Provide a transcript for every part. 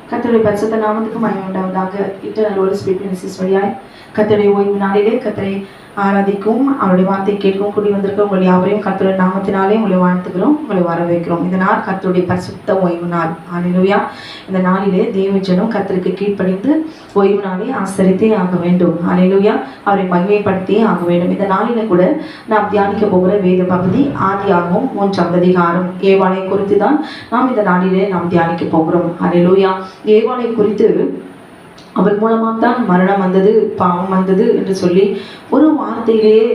கர்த்தருடைய பரிசுத்த நாமத்துக்கு மகிமை உண்டாவதாக. இன்டர்னல் ஹோலி ஸ்பிரிட் மினிஸ்ட்ரிஸ் வழியாய் கர்த்தருடைய ஓய்வு நாளிலே கர்த்தரை ஆராதிக்கும் அவருடைய வார்த்தை கேட்கும் கூடி வந்திருக்க உங்கள் யாவரையும் கர்த்தருடைய நாமத்தினாலே உங்களை வாழ்த்துகிறோம், உங்களை வரவேற்கிறோம். இந்த நாள் கர்த்தருடைய பரிசுத்த ஓய்வு நாள். ஹல்லேலூயா. இந்த நாளிலே தேவஜனம் கர்த்தருக்கு கீழ்ப்படிந்து ஓய்வு நாளை ஆசரித்தே ஆக வேண்டும். ஹல்லேலூயா. அவரை மகிமைப்படுத்தியே ஆக வேண்டும். இந்த நாளில கூட நாம் தியானிக்க போகிற வேத பகுதி ஆதியாகமம் 3ஆம் அதிகாரம் ஏவாளை குறித்து தான் நாம் இந்த நாளிலே நாம் தியானிக்க போகிறோம். ஹல்லேலூயா. ஏவாளை குறித்து அவள் மூலமாக தான் மரணம் வந்தது, பாவம் வந்தது என்று சொல்லி ஒரு வார்த்தையிலேயே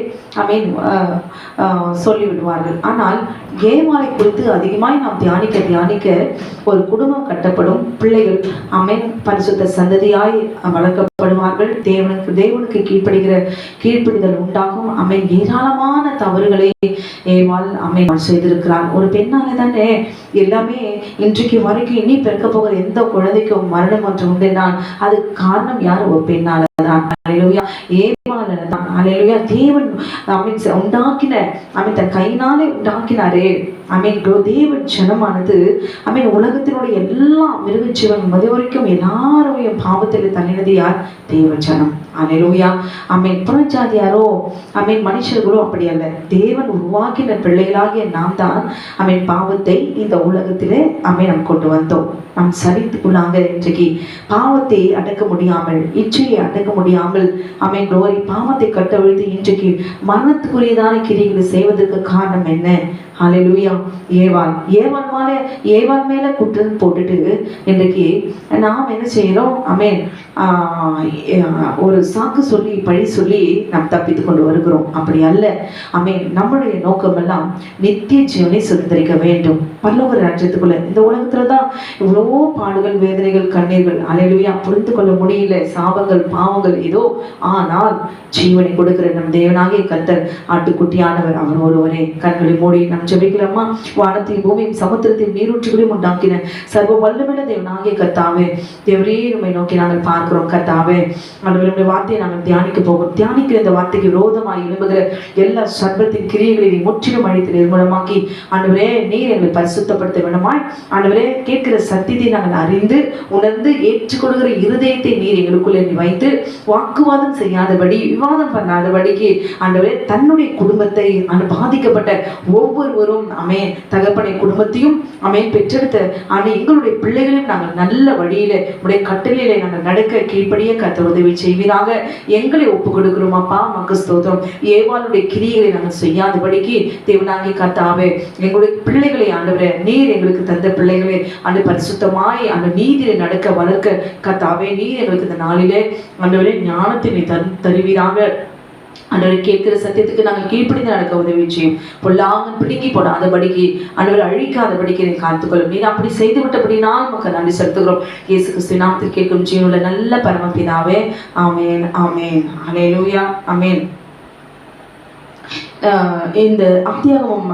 சொல்லிவிடுவார்கள். ஆனால் ஏவாளை குறித்து அதிகமாய் நாம் தியானிக்க ஒரு குடும்பம் கட்டப்படும், பிள்ளைகள் பரிசுத்த சந்ததியாய் வளர்க்கப்படுவார்கள். தேவனுக்கு கீழ்ப்படிதல் உண்டாகும். ஏராளமான தவறுகளை ஏவாள் செய்திருக்கிறார். ஒரு பெண்ணாலே தானே எல்லாமே இன்றைக்கு வரைக்கும் இனி பிறக்க போகிற எந்த குழந்தைக்கும் மரணம் ஒன்று உண்டென்றால் அது காரணம் யார்? ஒரு பெண்ணால தான். ஹல்லேலூயா. ஏவாளால தான். ஹல்லேலூயா. தேவன் உண்டாக்கின தன் கையினாலே உண்டாக்கினாரே. தேவன் ஜனமானது உலகத்தினுடைய எல்லா மிருக ஜீவன் மது வரைக்கும் எல்லாரையும் பாவத்தில் தள்ளினது யார்? தேவ ஜனம். ஹல்லேலூயா. புறஜாதியாரோ மனுஷர்களோ அப்படி அல்ல. தேவன் உருவாக்கின பிள்ளைகளாகிய நாம் தான் பாவத்தை இந்த உலகத்திலே நாம் கொண்டு வந்தோம். நாம் சரித்துக்குள்ளாக இன்றைக்கு பாவத்தை அடக்க முடியாமல், இச்சையை அடக்க முடியாமல் பாவத்தை கட்டவிழ்த்து இன்றைக்கு மரணத்துக்குரியதான கிரிகளை செய்வதற்கு காரணம் என்ன? ஹல்லேலூயா. ஏவாள் மேல குற்றம் போட்டுட்டு இன்றைக்கு நாம் என்ன செய்யறோம்? ஒரு சாக்கு சொல்லி பழி சொல்லி நாம் தப்பித்து கொண்டு வருகிறோம். அப்படி அல்ல. நம்முடைய நோக்கம் எல்லாம் நித்திய ஜீவனை சுதந்திரிக்க வேண்டும். பரலோக ராஜ்யத்துக்குள்ள இந்த உலகத்துலதான் இவ்வளவோ பாடுகள், வேதனைகள், கண்ணீர்கள். ஹல்லேலூயா. புரிந்து கொள்ள முடியல, சாபங்கள், பாவங்கள் ஏதோ. ஆனால் ஜீவனை கொடுக்கிற நம் தேவனாகிய கர்த்தர் ஆட்டுக்குட்டியானவர் அவர் ஒருவரே. கண்களை மூடி நம் ஜெபிக்கலாமா? வானத்தையும் பூமியும் சமுத்திரத்தையும் நீரூற்றுகளையும் உண்டாக்கின சர்வ வல்லமையுள்ள தேவனாகிய கர்த்தாவே, தேவரே உம்மை நோக்கி நாங்கள் பார்க்கிறோம். கர்த்தாவே, ஆண்டவருடைய வார்த்தையை நாங்கள் தியானிக்க போகிறோம். தியானிக்கிற இந்த வார்த்தைக்கு விரோதமாய் எழும்புகிற எல்லா சர்வத்தின் கிரியைகளை முற்றிலும் அழித்து நிர்மூலமாக்கி ஆண்டவரே நீர் எங்களை பரிசுத்தப்படுத்த வேண்டுமாய். ஆண்டவரே, கேட்கிற சத்தியத்தை நாங்கள் அறிந்து உணர்ந்து ஏற்றுக்கொள்கிற இருதயத்தை நீர் எங்களுக்குள்ளே வைத்து வாக்குவாதம் செய்யாதபடி, விவாதம் பண்ணாதபடிக்கு ஆண்டவரே தன்னுடைய குடும்பத்தை பாதிக்கப்பட்ட ஒவ்வொருவரும் தகப்பனை குடும்பத்தையும் பெற்றெடுத்த எங்களுடைய பிள்ளைகளையும் நாங்கள் நல்ல வழியில உடைய கட்டளையில நாங்கள் நடக்க கீழ்ப்படிய கர்த்தர் உதவி செய்வீராக. எங்களை ஒப்பு கொடுக்கிறோம் அப்பா. மக்கு ஸ்தோத்திரம். ஏவாளுடைய கிரியைகளை நாங்கள் செய்யாதபடிக்கு தேவனாகிய கர்த்தாவே, எங்களுடைய பிள்ளைகளை ஆண்டவரே நீர் எங்களுக்கு தந்த பிள்ளைகளை பரிசுத்தமாய் நீதியை நடக்க வளர்க்க கர்த்தாவே நீர் எங்களுக்கு இந்த நாளிலே ஆண்டவரே ஞானத்தை நீ தருவீராக. ஆண்டவரை கேட்கிற சத்தியத்துக்கு நாங்கள் கீழ்ப்படிந்து நடக்க உதவி செய்யும். பொல்லாங்கன் பிடுங்கி போடாதபடிக்கு ஆண்டவரை அழிக்காதபடிக்கு நீ காத்துக்கொள்ளும். நீர் அப்படி செய்து விட்டபடினால் நமக்கு நன்றி செலுத்துகிறோம். இயேசு கிறிஸ்து நாமத்தில் கேட்கும் ஜீவனுள்ள நல்ல பரமபிதாவே. ஆமேன், ஆமேன். ஹல்லேலூயா. ஆமேன். இந்த அத்தியாகமம்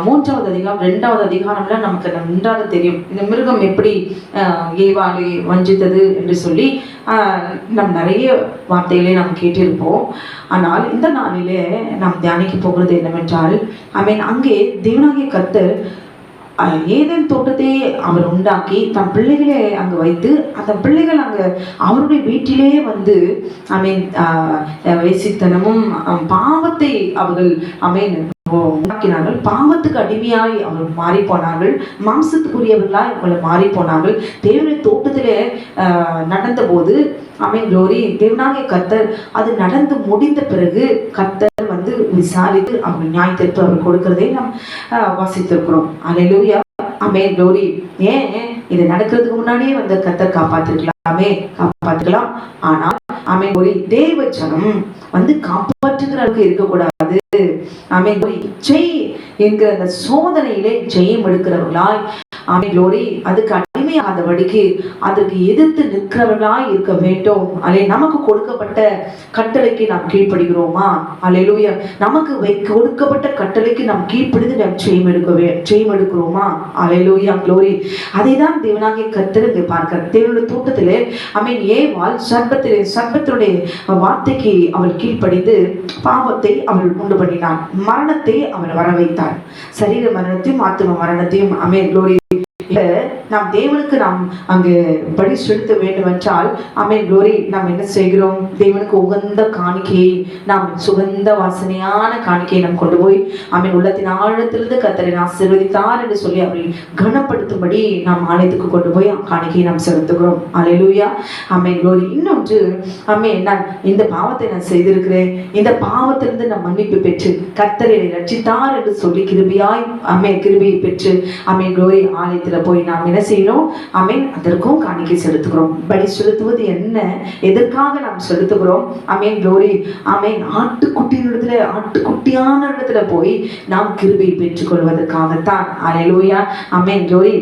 3ஆவது அதிகாரம் 2ஆவது அதிகாரம்ல நமக்கு நன்றாக தெரியும் இந்த மிருகம் எப்படி ஏவாளை வஞ்சித்தது என்று சொல்லி நம் நிறைய வார்த்தைகளை நாம் கேட்டிருப்போம். ஆனால் இந்த நாளிலே நாம் தியானிக்க போகிறது என்னவென்றால் அங்கே தேவனாகிய கர்த்தர் ஏதேன் தோட்டத்தை அவர் உண்டாக்கி தன் பிள்ளைகளை அங்கு வைத்து அந்த பிள்ளைகள் அங்கு அவருடைய வீட்டிலே வந்து வேசித்தனமும் பாவத்தை அவர்கள் உண்டாக்கினார்கள். பாவத்துக்கு அடிமையாய் அவர்கள் மாறி போனார்கள். மாம்சத்துக்குரியவர்களாய் அவங்களை மாறி போனார்கள். தேவனுடைய தோட்டத்திலே நடந்த போது க்ளோரி தேவனாகிய கர்த்தர் அது நடந்து முடிந்த பிறகு கர்த்தர் வந்து விசாரித்து அவர்கள் நியாய தீர்ப்பு அவர் கொடுக்கிறதை நாம் வாசித்திருக்கிறோம். ஹல்லேலூயா. ஆமென். க்ளோரி. ஏன் இது நடக்கிறதுக்கு முன்னாடியே வந்து கர்த்தர் காப்பாத்திருக்கலாம். ஆனால் க்ளோரி தேவ ஜனம் வந்து காப்பாற்றுகிறவர்களுக்கு இருக்கக்கூடாது. இச்சை என்கிற அந்த சோதனையிலே ஜெயம் எடுக்கிறவர்களாய் க்ளோரி அதுக்கு அடிமையாகாதபடிக்கு அதற்கு எதிர்த்து நிற்கிறவர்களாய் இருக்க வேண்டும். நமக்கு கொடுக்கப்பட்ட கட்டளைக்கு நாம் கீழ்ப்படுகிறோமா? அல்லேலூயா. நமக்கு கொடுக்கப்பட்ட கட்டளைக்கு நாம் கீழ்ப்படிந்து நாம் ஜெயம் எடுக்கிறோமா? அல்லேலூயா. க்ளோரி. அதை தான் தேவனாகிய கர்த்தர் இங்கே பார்க்கிறார். தேவனுடைய தோட்டத்திலே ஏவாள் சர்ப்பத்தினுடைய வார்த்தைக்கு அவள் கீழ்ப்படிந்து பாவத்தை அவள் உண்டு பண்ணினாள். மரணத்தை அவள் வர வைத்தாள். சரீர மரணத்தையும் ஆத்தும மரணத்தையும் க்ளோரி நாம் தேவனுக்கு நாம் அங்கே பலி செலுத்த வேண்டும் என்றால் ஆமென் க்ளோரி, நாம் என்ன செய்கிறோம்? தேவனுக்கு உகந்த காணிக்கையை, நாம் சுகந்த வாசனையான காணிக்கையை நாம் கொண்டு போய் ஆமென் உள்ளத்தின் ஆழத்திலிருந்து கர்த்தரை ஆசீர்வதித்தார் என்று சொல்லி அவரை கனப்படுத்தும்படி நாம் ஆலயத்துக்கு கொண்டு போய் காணிக்கையை நாம் செலுத்துகிறோம். அல்லேலூயா, ஆமென் க்ளோரி. இன்னொன்று, ஆமென், நான் இந்த பாவத்தை நான் செய்திருக்கிறேன், இந்த பாவத்திலிருந்து நான் மன்னிப்பு பெற்று கர்த்தரை ரட்சித்தார் என்று சொல்லி கிருபையாய் ஆமென் கிருபையை பெற்று ஆமென் க்ளோரி ஆலயத்தில் போய் நாம் என்ன செய்யணும்? ஆமென் அதற்கும் காணிக்கை செலுத்துகிறோம். பலி செலுத்துவது என்ன, எதற்காக நாம் செலுத்துகிறோம்? ஆமென் க்ளோரி, ஆமென் ஆட்டுக்குட்டியான இடத்துல போய் நாம் கிருபையை பெற்றுக்கொள்வதற்காகத்தான். அல்லேலூயா, ஆமென் க்ளோரி.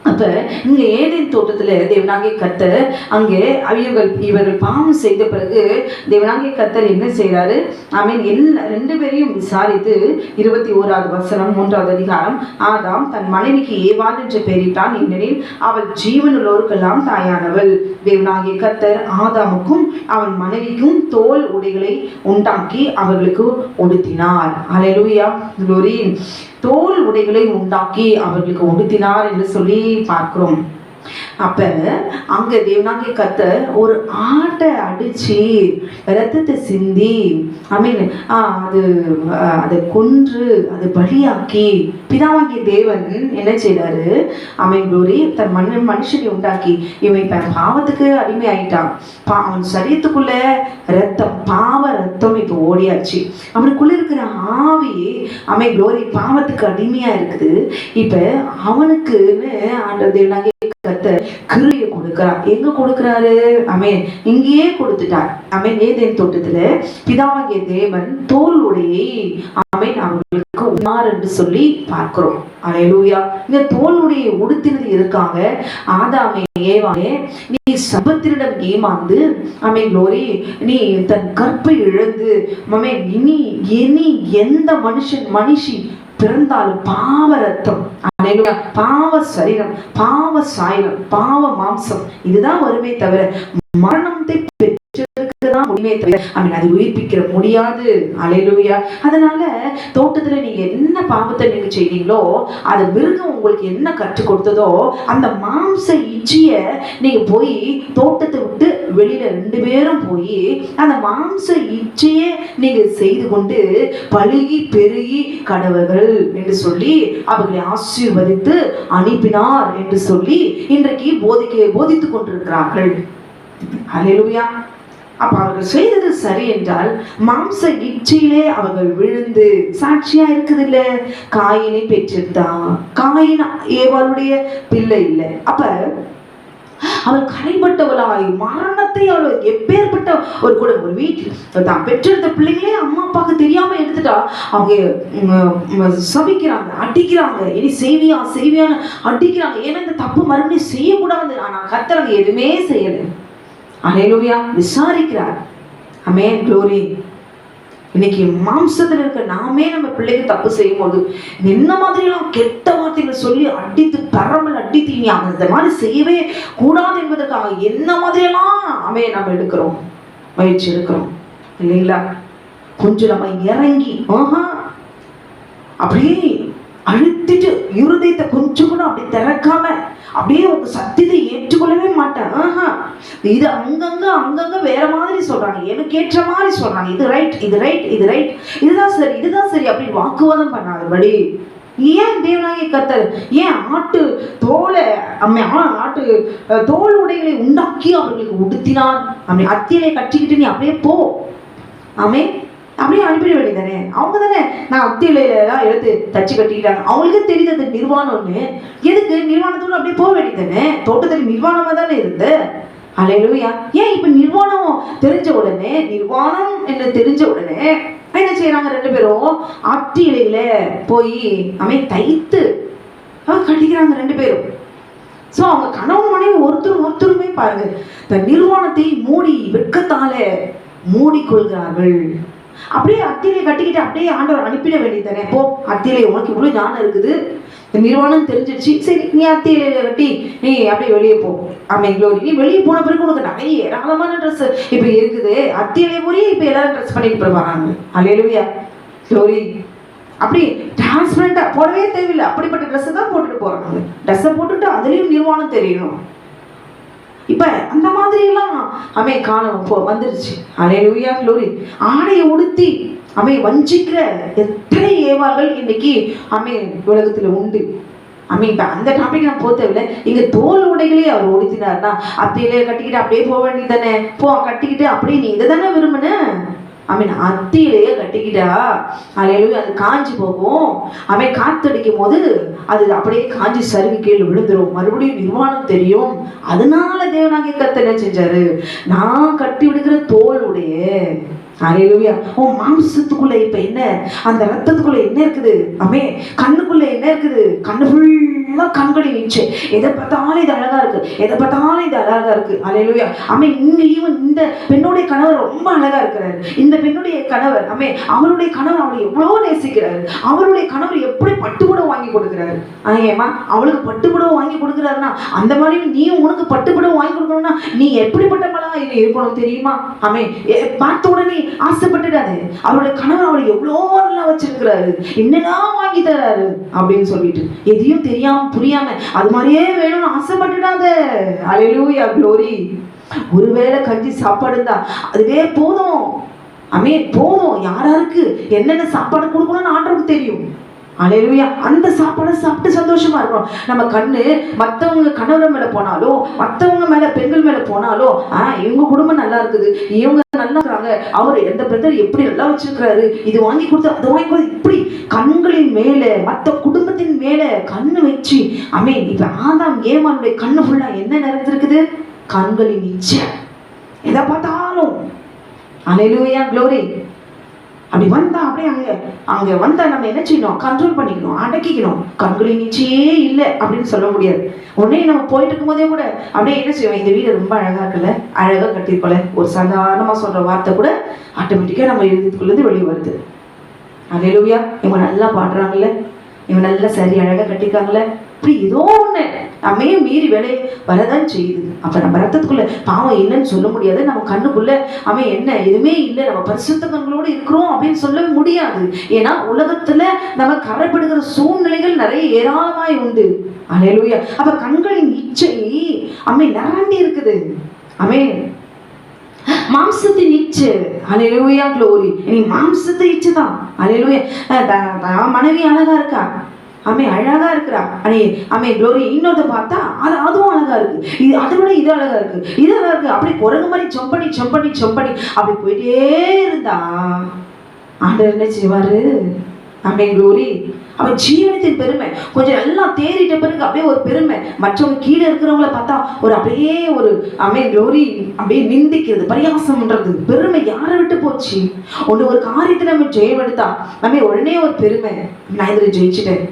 அப்ப இங்க ஏதேன் தோட்டத்துல தேவனாகிய கர்த்தர் அங்கே இவர்கள் பாவம் செய்த பிறகு தேவனாகிய கர்த்தர் என்ன செய்யறாரு? ஆமென் ரெண்டு பேரையும் விசாரித்து 21வது வசனம் 3வது அதிகாரம், ஆதாம் தன் மனைவிக்கு ஏவாள் என்று பெயரிட்டான், ஏனெனில் அவள் ஜீவனுள்ளோருக்கெல்லாம் தாயானவள். தேவனாகிய கர்த்தர் ஆதாமுக்கும் அவன் மனைவிக்கும் தோல் உடைகளை உண்டாக்கி அவர்களுக்கு உடுத்தினார். அல்லேலூயா, க்ளோரி. தோல் உடைகளை உண்டாக்கி அவர்களுக்கு உடுத்தினார் என்று சொல்லி பார்க்கிறோம். அப்ப அங்க தேவனாகிய கர்த்தர் ஒரு ஆட்டை அடிச்சு ரத்தத்தை சிந்தி ஆமென் அதை கொன்று அதை பலியாக்கி பிதாவாகிய தேவன் என்ன செய்தாரு? ஆமென் க்ளோரி, தன் மனுஷனை உண்டாக்கி இவன் இப்ப பாவத்துக்கு அடிமை ஆயிட்டான். அவன் சரீரத்துக்குள்ள ரத்தம், பாவ ரத்தம் இப்ப ஓடியாச்சு. அவனுக்குள்ள இருக்கிற ஆவி ஆமென் க்ளோரி பாவத்துக்கு அடிமையா இருக்குது. இப்ப அவனுக்குன்னு ஆண்டவர் தேவனாகிய கர்த்தர் கிருபையை கொடுக்கிறார். எங்க கொடுக்கிறாரு? ஆமென் இங்கேயே கொடுத்துட்டார். ஆமென் ஏதேன் தோட்டத்துல பிதாவாகிய தேவன் தோல் உடையை ஆமென் அவர்களுக்கு உணார் என்று சொல்லி பார்க்கிறோம். அல்லேலூயா. இந்த தோல் உடையை உடுத்தினது எதுக்காக? ஆதாமே ஏவாளே, நீ சபத்தினிடம் ஏமாந்து ஆமென் க்ளோரி நீ தன் கற்பை இழந்து ஆமென் இனி எந்த மனுஷி பிறந்தாலும் பாவ ரத்தம், பாவ சரீரம், பாவ சாயலம், பாவ மாம்சம் இதுதான் வருமே தவிர மரணத்தை பெற்றெடுக்கதான் முடியுமே தவிர அதை உயிர்ப்பிக்க முடியாது. அல்லேலூயா. அதனால தோட்டத்துல நீங்க என்ன பாவத்தை நீங்க செய்றீங்களோ அது மிருகம் உங்களுக்கு என்ன கற்றுக் கொடுத்ததோ அந்த மாம்ச இச்சைய நீங்க போய் தோட்டத்தை விட்டு வெளியில ரெண்டு பேரும் போய் அந்த மாம்ச இச்சைய நீங்க செய்து கொண்டு பழுகி பெருகி கடவர்கள் என்று சொல்லி அவர்களை ஆசீர்வதித்து அனுப்பினார் என்று சொல்லி இன்றைக்கு போதித்துக் கொண்டிருக்கிறார்கள். அல்லேலூயா. அப்ப அவர்கள் செய்தது சரி என்றால் மாம்ச இச்சையிலே அவர்கள் விழுந்து சாட்சியா இருக்குது இல்ல. காயினை பெற்றிருந்தான், காயின் ஏவாளுடைய பிள்ளை இல்லை. அப்ப அவள் கரைப்பட்டவளாய் மரணத்தை அவள் எப்பேற்பட்ட ஒரு கூட ஒரு வீட்டில் தான் பெற்றெடுத்த பிள்ளைங்களே அம்மா அப்பாவுக்கு தெரியாம எடுத்துட்டா அவங்க சபிக்கிறாங்க, அடிக்கிறாங்க. இனி செய்வியான்னு அடிக்கிறாங்க. ஏன்னா இந்த தப்பு மறுபடியும் செய்யக்கூடாது. ஆனா கர்த்தர் எதுவுமே செய்யலை. அல்லேலூயா. விசாரிக்கிறார். ஆமென் க்ளோரி. இன்னைக்கு மாம்சத்துல இருக்க நாமே நம்ம பிள்ளைக்கு தப்பு செய்யும் போது என்ன மாதிரி எல்லாம் கெட்ட வார்த்தைகள் சொல்லி அடித்து பரமல் அடித்து நீ அந்த மாதிரி செய்யவே கூடாது என்பதற்காக என்ன மாதிரி எல்லாம் நம்ம எடுக்கிறோம், முயற்சி எடுக்கிறோம் இல்லைங்களா? கொஞ்சம் நம்ம இறங்கி அப்படியே அழுத்திட்டு இருதயத்தை கொஞ்சம் கூட அப்படி திறக்காம அப்படியே உங்க சத்தியத்தை ஏற்றுக்கொள்ளவே மாட்டேன். இது அங்கங்க வேற மாதிரி சொல்றாங்க, எனக்கு ஏற்ற மாதிரி சொல்றாங்க. இது ரைட், இது ரைட், இது ரைட், இதுதான் சரி, இதுதான் சரி அப்படின்னு வாக்குவாதம் பண்ணாதபடி ஏன் தேவனாகிய கர்த்தர் ஏன் ஆட்டு தோல் உடைகளை உண்டாக்கி அவர்களுக்கு உடுத்தினார்? அப்படி அத்தியிலே கட்டிக்கிட்டு நீ அப்படியே போ, ஆமே அப்படியே அனுப்பிட வேண்டியதானே. அவங்க தானே நான் அத்தியிலாம் எடுத்து தச்சு கட்டிக்கிட்டாங்க. அவங்களுக்கு தெரியுது அது நிர்வாணம்னு. எதுக்கு நிர்வாணத்தோடு அப்படியே போக வேண்டியதானே? தோட்டத்தில் நிர்வாணமா தானே இருந்து. அல்லேலூயா. ஏன் இப்ப நிர்வாணம் தெரிஞ்ச உடனே என்ன செய்யறாங்க? ரெண்டு பேரும் அத்தி இலையில போய் தைத்து கட்டிக்கிறாங்க ரெண்டு பேரும். சோ அவங்க கணவன் மனைவி ஒருத்தருமே பாருங்க இந்த நிர்வாணத்தை மூடி வெட்கத்தால மூடிக்கொள்கிறார்கள். அப்படியே அத்தியிலே கட்டிக்கிட்டு அப்படியே ஆண்டவர் அனுப்பிட வேண்டியதானே. போ அத்தியிலே, உனக்கு இவ்வளவு ஞானம் இருக்குது, நிர்வாணம் தெரிஞ்சிருச்சு, சரி நீ அத்தியிலே கட்டி நீ அப்படியே வெளியே போ. ஆமென் க்ளோரி. நீ வெளியே போன பிறகு உனக்கு நிறைய ஏராளமான ட்ரெஸ் இப்ப இருக்குது. அத்தியிலே போய் இப்ப எல்லாரும் ட்ரெஸ் பண்ணிட்டு போறாங்க. அல்லேலூயா க்ளோரி. அப்படி டிரான்ஸ்பரண்டா போடவே தேவையில்லை, அப்படிப்பட்ட ட்ரெஸ் தான் போட்டுட்டு போறாங்க. ட்ரெஸ்ஸை போட்டுட்டு அதுலயும் நிர்வாணம் தெரியணும். இப்ப அந்த மாதிரி எல்லாம் காலம் வந்துருச்சு. அல்லேலூயா, க்ளோரி. ஆடையை உடுத்தி வஞ்சிக்கிற எத்தனை ஏவார்கள் இன்னைக்கு உலகத்துல உண்டு. இப்ப அந்த டாபிக் நான் போத்தவில்லை. இங்க தோல் உடைகளே அவர் உடுத்தினார்னா அத்தையிலே கட்டிக்கிட்டு அப்படியே போக வேண்டியது தானே. கட்டிக்கிட்டு அப்படியே நீ இதை தானே விரும்பின. அத்தியிலேயே கட்டிக்கிட்டா அல்லேலூயா, அது காஞ்சி போகும். காத்தடிக்கும் போது அது அப்படியே காஞ்சி சருகு கீழே விழுந்துரும், மறுபடியும் நிர்வாணம் தெரியும். அதனால தேவனாகிய கர்த்தர் என்ன செஞ்சாரு, நான் கட்டி விடுகிற தோல் உடைய அல்லேலூயா, உன் மாம்சத்துக்குள்ள இப்ப என்ன, அந்த ரத்தத்துக்குள்ள என்ன இருக்குது, கண்ணுக்குள்ள என்ன இருக்குது, கண்ணு ஃபுல்லா கண்களின் இச்சை. எதை பார்த்தாலும் இது அழகா இருக்கு, எதை பார்த்தாலும் இது அழகா இருக்கு. அல்லேலூயா. இங்கேயும் இந்த பெண்ணுடைய கணவர் ரொம்ப அழகா இருக்கிறாரு. இந்த பெண்ணுடைய கணவர் அவருடைய கணவர் அவளை எவ்வளவு நேசிக்கிறாரு. அவருடைய கணவர் எப்படி பட்டுப்புடவை வாங்கி கொடுக்கிறாரு. ஏமா அவளுக்கு பட்டுப்புடவை வாங்கி கொடுக்குறாருன்னா அந்த மாதிரி நீ உனக்கு பட்டுப்புடவை வாங்கி கொடுக்கணும்னா நீ எப்படிப்பட்டவளா இது இருக்கணும் தெரியுமா. பார்த்த உடனே ஆசைப்பட்டுடாது. அவருடைய கணவர் அவளை எவ்வளோ நல்லா வச்சிருக்கிறாரு, என்னெல்லாம் வாங்கி தராரு அப்படின்னு சொல்லிட்டு எதையும் தெரியாம புரியாம அது மாதிரியே வேணும்னு ஆசைப்பட்டுடாத. அல்லேலூயா, க்ளோரி. ஒருவேளை கஞ்சி சாப்பாடு தான் அதுவே போதும். போதும். யாராருக்கு என்னென்ன சாப்பாடு கொடுக்கணும்னு ஆண்டவருக்கு தெரியும். அல்லேலூயா. அந்த சாப்பாடை சாப்பிட்டு சந்தோஷமா இருக்கணும். நம்ம கண்ணு மற்றவங்க கணவர் மேல போனாலோ, மற்றவங்க மேல பெண்கள் மேல போனாலோ, இவங்க குடும்பம் நல்லா இருக்குது, இவங்க நல்லா இருக்கிறாங்க, அவர் எந்த பிரதர் எப்படி நல்லா வச்சிருக்கிறாரு, இது வாங்கி கொடுத்து அதை வாங்கி கொடுத்து, இப்படி கண்களின் மேல மற்ற குடும்பத்தின் மேல கண்ணு வச்சு இப்ப ஆதாம் ஏவாளுடைய கண்ணு ஃபுல்லா என்ன நிறைஞ்சிருக்குது, கண்களின் இச்சை. எதை பார்த்தாலும். அல்லேலூயா, க்ளோரி. அப்படி வந்தா அப்படியே அங்க வந்தா நம்ம என்ன செய்யணும், கண்ட்ரோல் பண்ணிக்கணும், அடக்கிக்கணும். கண்களின் நிச்சயே இல்லை அப்படின்னு சொல்ல முடியாது. உடனே நம்ம போயிட்டு இருக்கும் போதே கூட அப்படியே என்ன செய்வோம், இந்த வீடு ரொம்ப அழகா இருக்குல்ல, அழகா கட்டிருக்கோல, ஒரு சாதாரணமா சொல்ற வார்த்தை கூட ஆட்டோமேட்டிக்கா நம்ம எழுதிக்குள்ளது வெளியே வருது. அல்லேலூயா. இவங்க நல்லா பாடுறாங்கல்ல, இவங்க நல்லா சரி அழகா கட்டிருக்காங்கல்ல, இப்படி ஏதோ ஒண்ணு மீறி வேலை வரதான் செய்யுது. அப்ப நம்ம ரத்தத்துக்குள்ள பாவம் இல்லைன்னு சொல்ல முடியாது. நம்ம கண்ணுக்குள்ள என்ன எதுவுமே இல்லை, நம்ம பரிசுத்த கண்களோடு இருக்கிறோம் அப்படின்னு சொல்ல முடியாது. ஏன்னா உலகத்துல நம்ம கரைப்படுகிற சூழ்நிலைகள் நிறைய ஏராளமாய் உண்டு. அல்லேலூயா. அப்ப கண்களின் இச்சை நிரம்பி இருக்குது. மாம்சத்தின் இச்சை. அல்லேலூயா, க்ளோரி. நீ மாம்சத்தை இச்சை தான். அல்லேலூயா. மனைவி அழகா இருக்கா, அழகா இருக்கிறா, க்ளோரி. இன்னொருத்த பார்த்தா அதுவும் அழகா இருக்கு, இது அதை விட இது அழகா இருக்கு, இது அழகா இருக்கு. அப்படி குரங்கு மாதிரி செம்படி அப்படி போயிட்டே இருந்தா ஆண்டவர் என்ன செய்வாரு, க்ளோரி. அவன் ஜீவனத்தின் பெருமை கொஞ்சம் எல்லாம் தேறிட்ட பிறகு அப்படியே ஒரு பெருமை, மற்றவங்க கீழே இருக்கிறவங்கள பார்த்தா ஒரு அப்படியே ஒரு க்ளோரி, அப்படியே நிந்திக்கிறது, பரியாசம்ன்றது, பெருமை யாரை விட்டு போச்சு. ஒரு காரியத்தை நம்ம ஜெயம் எடுத்தா உடனே ஒரு பெருமை, நான் இதில் ஜெயிச்சுட்டேன்.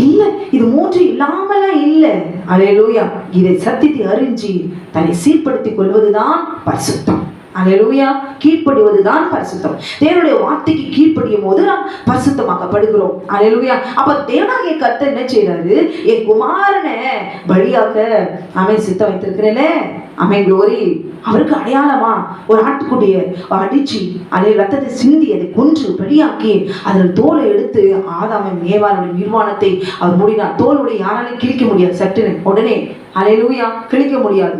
இல்ல, இது மூன்று இல்லாமலாம் இல்ல. அல்லேலூயா. இதை சத்தியத்தை அறிஞ்சு தன்னை சீர்படுத்திக் கொள்வதுதான் பரிசுத்தம். அல்லேலூயா. கீழ்ப்படிவதுதான் பரிசுத்தம். தேவனுடைய வார்த்தைக்கு கீழ்ப்படியும் போது நாம் பரிசுத்தமாக்கப்படுகிறோம். அல்லேலூயா. அப்ப தேவனாகிய கர்த்தர் என்ன செய்யறாரு, என் குமாரனை பலியாக சித்தம் வைத்திருக்கிறேன்ல, க்ளோரி. அவருக்கு அடையாளமா ஒரு ஆட்டுக்குட்டிய அடிச்சு அதை ரத்தத்தை சிந்தி அதை கொன்று பலியாக்கி அதில் தோலை எடுத்து ஆதாமின் ஏவாளுடைய நிர்வாணத்தை அவர் மூடினார். தோலுடைய யாராலும் கிழிக்க முடியாது சட்டுன்னு உடனே. அல்லேலூயா. கிழிக்க முடியாது.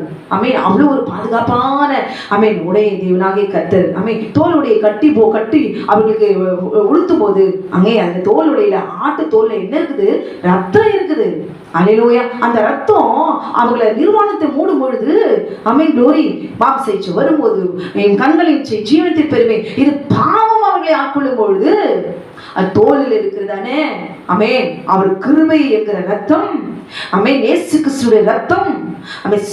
அவ்வளவு ஒரு பாதுகாப்பான உடைய தேவனாகிய கர்த்தர் தோலுடைய கட்டி அவர்களுக்கு உளுத்தும் போது அங்கே அந்த தோலுடைய ஆட்டு தோல்ல என்ன இருக்குது, ரத்தம் இருக்குது. அல்லேலூயா. அந்த ரத்தம் அவங்களை நிர்வாணத்தை மூடும் பொழுது க்ளோரி, மாம்சை வரும்போது என் கண்களின் ஜீவனத்தின் பெருமை, இது பாவம் அவர்களை ஆட்கொள்ளும் பொழுது அது தோலில் இருக்கிறதானே. அவர் கிருபை என்கிற ரத்தம், இயேசு கிறிஸ்துவின் ரத்தம்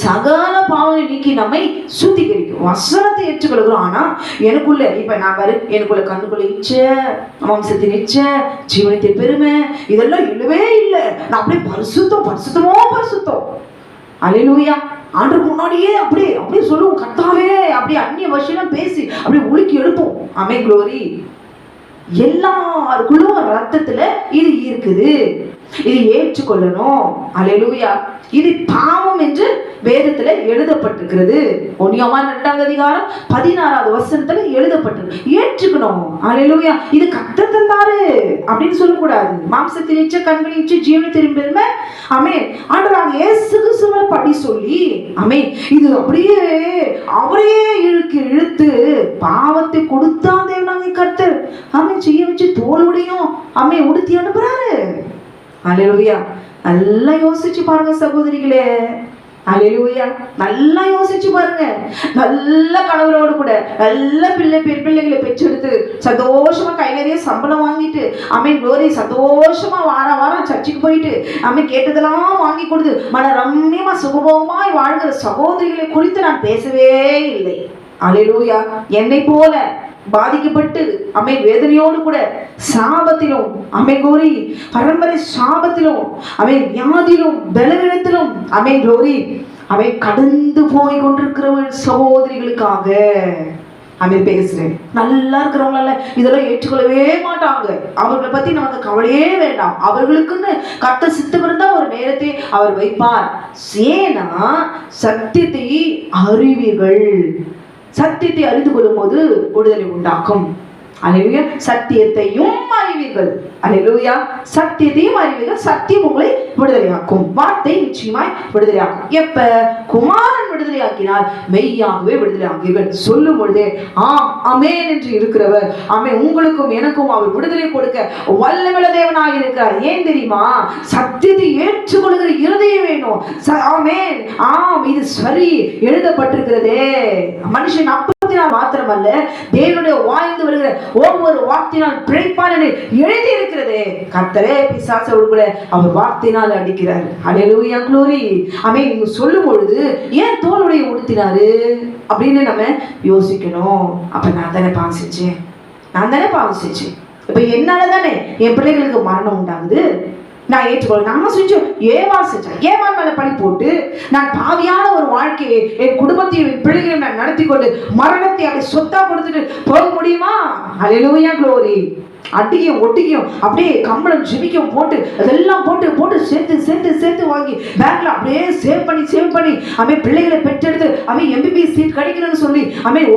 சகல பாவங்களை நீக்கி நம்மை சுத்திகரிக்கும். வசனத்தை ஏற்றுக்கொள்கிறோம். ஆனா எனக்குள்ள இப்ப நான் எனக்குள்ள கண்ணுக்குள்ள இச்சை, மாம்சத்தின் இச்சை, ஜீவனத்தின் பெருமை இதெல்லாம் இல்லவே இல்லை. நான் அப்படியே பரிசுத்தம். அல்லேலூயா. ஆண்டவருக்கு முன்னாடியே அப்படியே சொல்லுவோம், கர்த்தாவே, அப்படியே அந்நிய பாஷையெல்லாம் பேசி அப்படியே உலுக்கி எடுப்போம். க்ளோரி. எல்லாருக்குள்ளும் ரத்தத்துல இது இருக்குது, இது ஏற்றுக்கொள்ளணும். அல்லேலூயா. இது பாவம் என்று வேதத்துல எழுதப்பட்டிருக்கிறது. 1 யோவான் 2வது அதிகாரம் 16வது வசனத்துல எழுதப்பட்டிருக்கு. ஏற்றுக்கணும். அல்லேலூயா. இது கர்த்தர் தந்தாரு அப்படின்னு சொல்லக்கூடாது. மாம்சத்தின் இச்சை, கண்களின் இச்சை, ஜீவனை திரும்ப ஆமென் ஆண்டவராக இயேசு கிறிஸ்துவை படி சொல்லி ஆமென் இது அப்படியே அவரே இழுத்து பாவத்தை கொடுத்தா தேவனாகிய கர்த்தர் ஆமென் செய்ய வச்சு தோளுடையும் ஆமென் உடுத்தி அனுப்புறாரு. அல்லேலூயா. நல்லா யோசிச்சு பாருங்க சகோதரிகளே. அல்லேலூயா. நல்லா யோசிச்சு பாருங்க. நல்ல கணவரோடு கூட நல்ல பிள்ளைகளை பெற்றெடுத்து சந்தோஷமா கை நிறைய சம்பளம் வாங்கிட்டு ஆமென் குளோரி சந்தோஷமா வாரம் சர்ச்சுக்கு போயிட்டு ஆமென் கேட்டதெல்லாம் வாங்கி கொடுத்து மன ரம்மியமா சுகபோகமாய் வாழ்கிற சகோதரிகளை குறித்து நான் பேசவே இல்லை. அல்லேலூயா. என்னை போல பாதிக்கப்பட்டு அமை வேதனையோடு கூட சாபத்திலும் அமை கோரி பரம்பரை சாபத்திலும் அவை வியாதியிலும் பலவீனத்திலும் அமை கோரி அவை கடந்து போய் கொண்டிருக்கிற சகோதரிகளுக்காக அமை பேசுறேன். நல்லா இருக்கிறவங்களால இதெல்லாம் ஏற்றுக்கொள்ளவே மாட்டாங்க. அவர்களை பத்தி நமக்கு கவலையே வேண்டாம். அவர்களுக்குன்னு கர்த்தர் சித்தம் இருந்தா ஒரு நேரத்தை அவர் வைப்பார். ஏன்னா சத்தியத்தை அறிவீர்கள். சத்தியத்தை அறிந்து கொள்ளும் போது விடுதலை உண்டாக்கும். அல்லேலூயா. சத்தியத்தையும் அறிவீர்கள். அல்லேலூயா. சத்தியத்தையும் அறிவீர்கள். சத்தியம் உங்களை விடுதலையாக்கும். வார்த்தை நிச்சயமாய் விடுதலையாக்கும். எப்ப குமாரன் விடுதலையாக்கினால் மெய்யாகவே விடுதலையாக்குவீர்கள். சொல்லும் பொழுதே ஆம் ஆமென் என்று இருக்கிறவர் ஆமென் உங்களுக்கும் எனக்கும் அவர் விடுதலை கொடுக்க வல்லமையுள்ள தேவனாய் இருக்கிறார். ஏன் தெரியுமா? சத்தியத்தை ஏற்றுக்கொள்கிற இருதயம் வேணும். ஆமென். ஆம் இது சரி எழுதப்பட்டிருக்கிறதே. மனுஷன் அப்பத்தினால் மாத்திரமல்ல தேவனுடைய வாய்ந்து வருகிற ஒவ்வொரு வார்த்தையினால் பிழைப்பான் என்று எழுதி இருக்கிறதே. கர்த்தரே பிசாசோடு கூட அவர் வார்த்தையினால் அடிக்கிறார். அல்லேலூயா க்ளோரி. ஆமென். நீங்க சொல்லும் பொழுது ஏன் தோளுடைய உடுத்தினாரு அப்படின்னு நம்ம யோசிக்கணும். அப்ப நான் தானே பாவம் செஞ்சேன். இப்ப என்னால தானே என் பிள்ளைகளுக்கு மரணம் உண்டாகுது. நான் ஏற்றுக்கொள்ள நான் செஞ்சேன். ஏவாள் மேல பழி போட்டு நான் பாவியான ஒரு வாழ்க்கையை என் குடும்பத்தையும் என் பிள்ளைகளையும் நான் நடத்தி கொண்டு மரணத்தை அதை சொத்தா கொடுத்துட்டு போக முடியுமா? அல்லேலூயா க்ளோரி. அட்டியும் ஒட்டிக்கும் அப்படியே கம்பளம் ஜிமிக்கும் போட்டு அதெல்லாம் போட்டு சேர்த்து வாங்கி பேங்க்ல அப்படியே சேவ் பண்ணி அவன் பிள்ளைகளை பெற்றெடுத்து அவன் எம்பிபிஎஸ் சீட் கிடைக்கணும்னு சொல்லி அவன்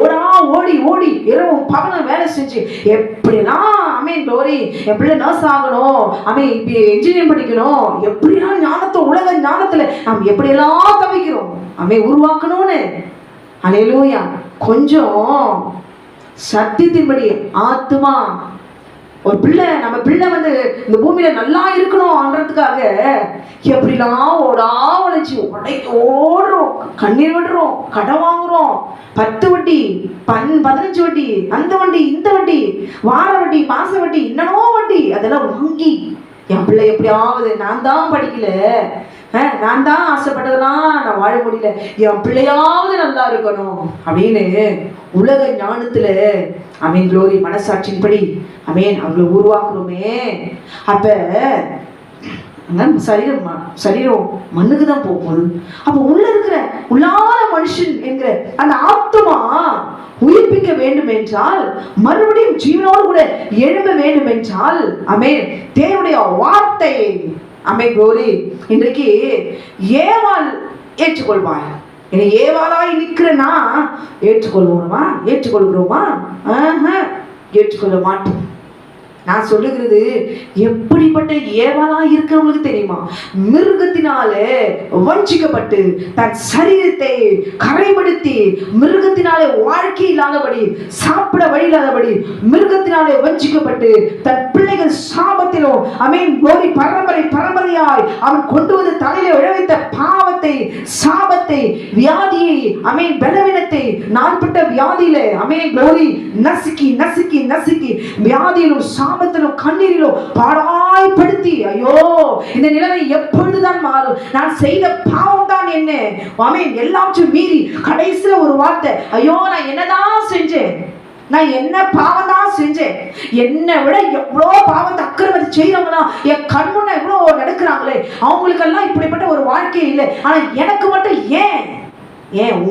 ஓடி இரவும் பகலும் வேலை செஞ்சு எப்படிலாம் அவன் டோரி என் பிள்ளை நர்ஸ் ஆகணும், அவன் இப்படி என்ஜினியரிங் படிக்கணும், எப்படிலாம் உலக ஞானத்துல நாம் எப்படியெல்லாம் தவிக்கிறோம் அவன் உருவாக்கணும்னு. அல்லேலூயா. கொஞ்சம் சத்தியத்தின்படி ஆத்துமா ஒரு பிள்ளை நம்ம பிள்ளை இந்த பூமியில நல்லா இருக்கணும்ன்றதுக்காக எப்படிலாம் உழைச்சி ஓடுறோம், கண்ணீர் விடுறோம், கடன் வாங்குறோம், 10 வட்டி 15 வட்டி, அந்த வண்டி இந்த வட்டி, வார வட்டி, மாச வட்டி, இன்னனோ வட்டி, அதெல்லாம் வாங்கி என் பிள்ளை எப்படியாவது நான் தான் படிக்கல, நான் தான் ஆசைப்பட்டதெல்லாம் நான் வாழ முடியல, என் பிள்ளையாவது நல்லா இருக்கணும் அப்படின்னு உலக ஞானத்துல அமீன் க்ளோரி மனசாட்சியின்படி அமீன் அவங்களை உருவாக்குறோமே. அப்ப சரீரம் மண்ணுக்கு தான் போகுது. அப்ப உள்ள இருக்கிற உள்ளார மனுஷன் என்கிற அந்த ஆத்மா உயிர்ப்பிக்க வேண்டும் என்றால், மறுபடியும் ஜீவனோடு கூட எழும்ப வேண்டும் என்றால் அமேன் தேவனுடைய வார்த்தை அமேன் க்ளோரி. இன்றைக்கு ஏவாள் ஏற்றுக்கொள்வார். ஏவாளாய் நிற்கிறனா ஏற்றுக்கொள்கிறோமா? ஏற்றுக்கொள்ள மாட்டோம். நான் சொல்லுகிறது எப்படிப்பட்ட ஏவாளா இருக்கிறவங்களுக்கு தெரியுமா? மிருகத்தினாலே வஞ்சிக்கப்பட்டு தன் சரீரத்தை கரைப்படுத்தி மிருகத்தினாலே வாழ்க்கை இல்லாதபடி சாப்பிட வழி இல்லாதபடி மிருகத்தினாலே வஞ்சிக்கப்பட்டு தன் பிள்ளைகள் சாபத்திலும் அமீன் கோரி பரம்பரையாய் அவன் கொண்டு வந்து தலையில விளைவித்த பாவத்தை, சாபத்தை, வியாதியை, அமீன் பலவீனத்தை, நாள்பட்ட வியாதியில அமீன் கோரி நசுக்கி வியாதியிலும் சாபத்திலும் கண்ணீரிலும் பாடாய்படுத்தி, ஐயோ இந்த நிலைமை எப்பொழுதுதான் மாறும்? நான் செய்த பாவம் தான் என்ன? ஆமென். எல்லாவற்றையும் மீறி கடைசியில ஒரு வார்த்தை, ஐயோ நான் என்னதான் செஞ்சேன், நான் என்ன பாவம் தான் செஞ்சேன், என்னை விட எவ்வளோ பாவத்தை அக்கிரமத்தை செய்யறவங்களா என் கண்முன்ன எவ்வளோ நடக்கிறாங்களே, அவங்களுக்கெல்லாம் இப்படிப்பட்ட ஒரு வாழ்க்கை இல்லை, ஆனா எனக்கு மட்டும் ஏன்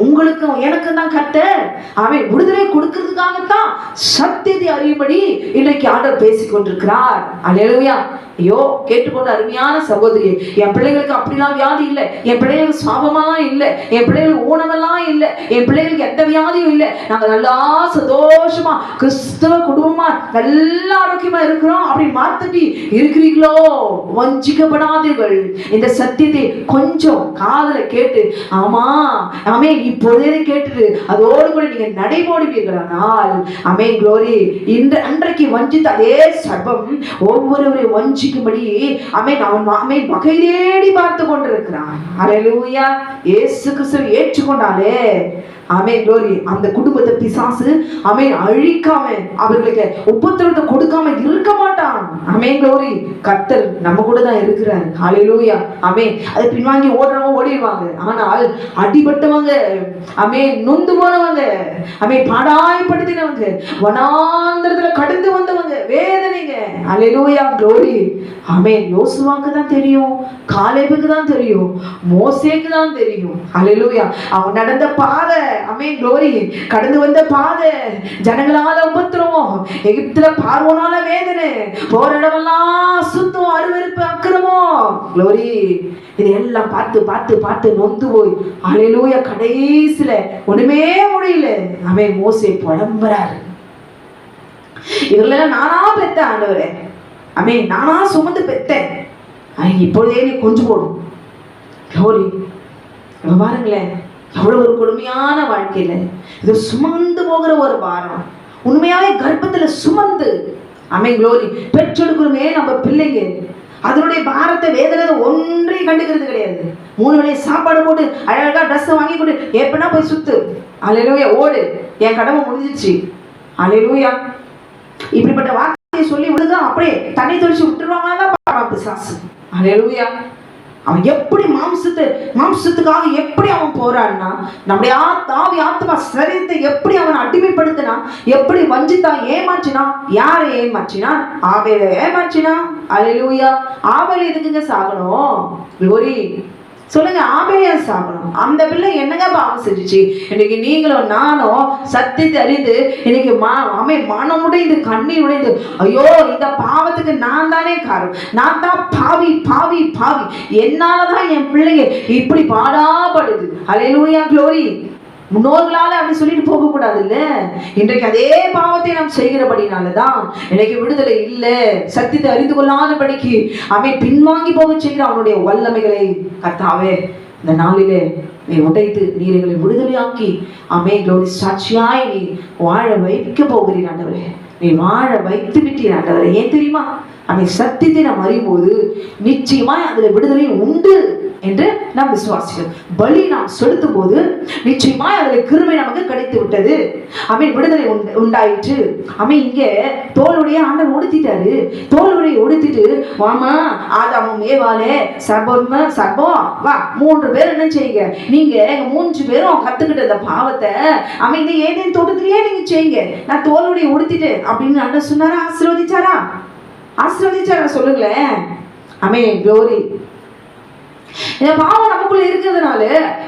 உங்களுக்கும் எனக்கும் தான் கர்த்தர் அவன் விடுதலை கொடுக்கிறதுக்காகத்தான் சத்தியத்தை அறியும்படி இன்றைக்கு ஆண்டவர் பேசிக் கொண்டிருக்கிறார். அல்லேலூயா. ஐயோ கேட்டுக்கொண்டு அருமையான சகோதரி, என் பிள்ளைகளுக்கு அப்படிலாம் வியாதி இல்லை, என் பிள்ளைகளுக்கு சாபமெல்லாம் இல்லை, என் பிள்ளைகளுக்கு ஊனமெல்லாம் இல்லை, என் பிள்ளைகளுக்கு எந்த வியாதியும் இல்லை, நாங்க நல்லா சந்தோஷமா கிறிஸ்தவ குடும்பமா நல்ல ஆரோக்கியமா இருக்கிறோம் அப்படின்னு மாத்தட்டி இருக்கிறீங்களோ? வஞ்சிக்கப்படாதீர்கள். இந்த சத்தியத்தை கொஞ்சம் காதுல கேட்டு ஆமா ஆமே இப்பொழுதே கேட்டு அதோடு கூட நீங்க நடைபோடுவீர்களானால் ஆமே க்ளோரி, அன்றைக்கு வஞ்சித்த அதே சர்வம் ஒவ்வொருவரையும் வஞ்சிக்கும்படி அவன் வகை தேடி பார்த்து கொண்டிருக்கிறான். அல்லேலூயா. இயேசு கிறிஸ்துவை ஏற்றுக்கொண்டாலே ஆமே க்ளோரி, அந்த குடும்பத்தை பிசாசு அழிக்காம அவர்களுக்கு உபத்திரத்தை கொடுக்காம இருக்க மாட்டான். ஆமே க்ளோரி. கர்த்தர் நம்ம கூட தான் இருக்கிறார். ஹல்லேலூயா. ஆமே அதை பின்வாங்கி ஓடுறவங்க ஓடிடுவாங்க, ஆனால் அடிபட்டவங்க நொந்து போனவங்க பாடாய்படுத்தினவங்க வனாந்தரத்துல கடந்து வந்தவங்க வேதனைங்க. ஹல்லேலூயா க்ளோரி. யோசுவாக்கு தான் தெரியும், காலேபுக்கு தான் தெரியும், மோசேக்கு தான் தெரியும். ஹல்லேலூயா. அவங்க நடந்த பாதை க்ளோரி, கடந்து வந்த பாதை, ஜனங்களால உபத்திரவம், எகிப்துல பார்வோனால வேதனை, போற இடமெல்லாம் சுத்தம், அருவருப்பு, அக்கிரமம். க்ளோரி. இதையெல்லாம் பார்த்து பார்த்து பார்த்து நொந்து போய் அல்லேலூயா கடைசியில ஒண்ணுமே முடியல. மோசே புலம்புறாரு, இவர்களெல்லாம் நானா பெத்த ஆண்டவரே, நானா சுமந்து பெத்தேன், இப்பொழுதே நீ கொஞ்சம் போடும். க்ளோரி. பாருங்களேன், எவ்வளவு ஒரு கொடுமையான வாழ்க்கையில இது சுமந்து போகிற ஒரு பாரம். உண்மையாவே கர்ப்பத்துல சுமந்து க்ளோரி பெற்றெடுக்கிறோமே நம்ம பிள்ளைங்க, அதனுடைய பாரத்தை வேதனை ஒன்றையும் கண்டுக்கிறது கிடையாது. 3 வேளை சாப்பாடு போட்டு அழகா ட்ரெஸ் வாங்கி கொண்டு எப்படின்னா போய் சுத்து, அல்லேலூயா, ஓடு, என் கடமை முடிஞ்சிச்சு, அல்லேலூயா. இப்படிப்பட்ட வார்த்தையை சொல்லி விழுதா அப்படியே தண்ணி தொழிச்சு விட்டுருவாங்கதான் பாப்பான் பிசாசு. அல்லேலூயா. அவன் எப்படி மாம்சத்துக்காக எப்படி அவன் போறான்னா, நம்முடைய ஆவி ஆத்மா சரீரத்தை எப்படி அவன் அடிமைப்படுத்தினா, எப்படி வஞ்சித்தா, ஏமாற்றினா. யாரை ஏமாற்றினா? ஆபேலை ஏமாற்றினா. அல்லேலூயா. ஆபேல் எதுக்குங்க சாகணும்? க்ளோரி. சொல்லுங்க, ஆபேலையா சாகணும்? அந்த பிள்ளை என்னங்க பாவம் செஞ்சுச்சு? இன்னைக்கு நீங்களும் நானும் சத்தியத்தை அறிந்து இன்னைக்கு மனம் உடைந்து கண்ணீர் உடைந்து ஐயோ இந்த பாவத்துக்கு நான் தானே காரணம், நான் தான் பாவி பாவி பாவி, என்னாலதான் என் பிள்ளைங்க இப்படி பாடாப்படுது. அல்லேலூயா க்ளோரி. முன்னோர்களால அப்படி சொல்லிட்டு போக கூடாது இல்ல. இன்றைக்கு அதே பாவத்தை நாம் செய்கிறபடினாலதான் இன்னைக்கு விடுதலை இல்லை. சத்தியத்தை அறிந்து கொள்ளாதபடிக்கு பின்வாங்கி போக செய்கிற அவனுடைய வல்லமைகளை கர்த்தாவே இந்த நாளிலே நீ உடைத்து நீர்களை விடுதலையாக்கி க்ளோரி சாட்சியாய் நீ வாழ வைக்க போகிறீர் ஆண்டவரே. நீ வாழ வைத்து விட்டீர் ஆண்டவரே. ஏன் தெரியுமா? சத்தியத்தை நாம் அறியும்போது நிச்சயமாய் அதுல விடுதலை உண்டு என்று நாம் விசுவாசிக்கிறோம். பலி நாம் செலுத்தும் போது நிச்சயமாய் அதில் கிருபை நமக்கு கிடைத்து விட்டது. விடுதலை உண்டாயிற்று. இங்க தோளுடைய ஆண்டவர் உடுத்திட்டாரு. தோளுடைய உடுத்திட்டு வாமா ஆதாமும் ஏவாளே சர்பம் வா 3 பேர் என்ன செய்யுங்க, நீங்க 3 பேரும் கத்துக்கிட்ட அந்த பாவத்தை இந்த ஏதேன் தோட்டத்திலேயே நீங்க செய்யுங்க, நான் தோளுடைய உடுத்திட்டு அப்படின்னு ஆண்டவர் சொன்னாரா? ஆசீர்வதிச்சாரா? ஆசீர்வதிச்சாரா? சொல்லுங்களேன். க்ளோரி. இந்த பாவம் நமக்குள்ள இருக்கிறதுனால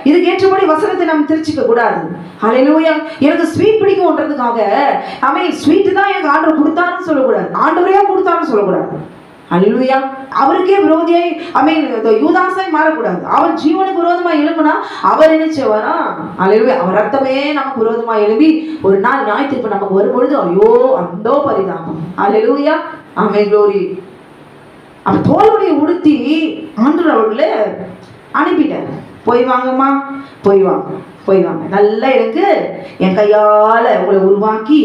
இதுக்கு ஏற்றபடி வசனத்தை நம்ம தெரிஞ்சுக்க கூடாது. ஹல்லேலூயா. எனக்கு ஸ்வீட் பிடிக்கும்ன்றதுக்காக ஸ்வீட் தான் எனக்கு ஆண்டவர் கொடுத்தாருன்னு சொல்லக்கூடாது, ஆண்டவரையா கொடுத்தாருன்னு சொல்லக்கூடாது. ஹல்லேலூயா. அவருக்கே விரோதியாய் யூதாசாய் மாறக்கூடாது. அவர் ஜீவனுக்கு விரோதமா எழும்புனா அவர் என்ன செய்வாரா? ஹல்லேலூயா. அவர் ரத்தமே நமக்கு விரோதமா எழும்பி ஒரு நாள் ஞாயிற்றுக்கிழமை நமக்கு வரும்பொழுது ஐயோ அந்தோ பரிதாபம். ஹல்லேலூயா. க்ளோரி. அவன் தோளுடைய உடுத்தி ஆண்டவர் அவர்களை அனுப்பிட்டார். போய் வாங்கம்மா, போய் வாங்க, நல்லா எனக்கு என் கையால உங்களை உருவாக்கி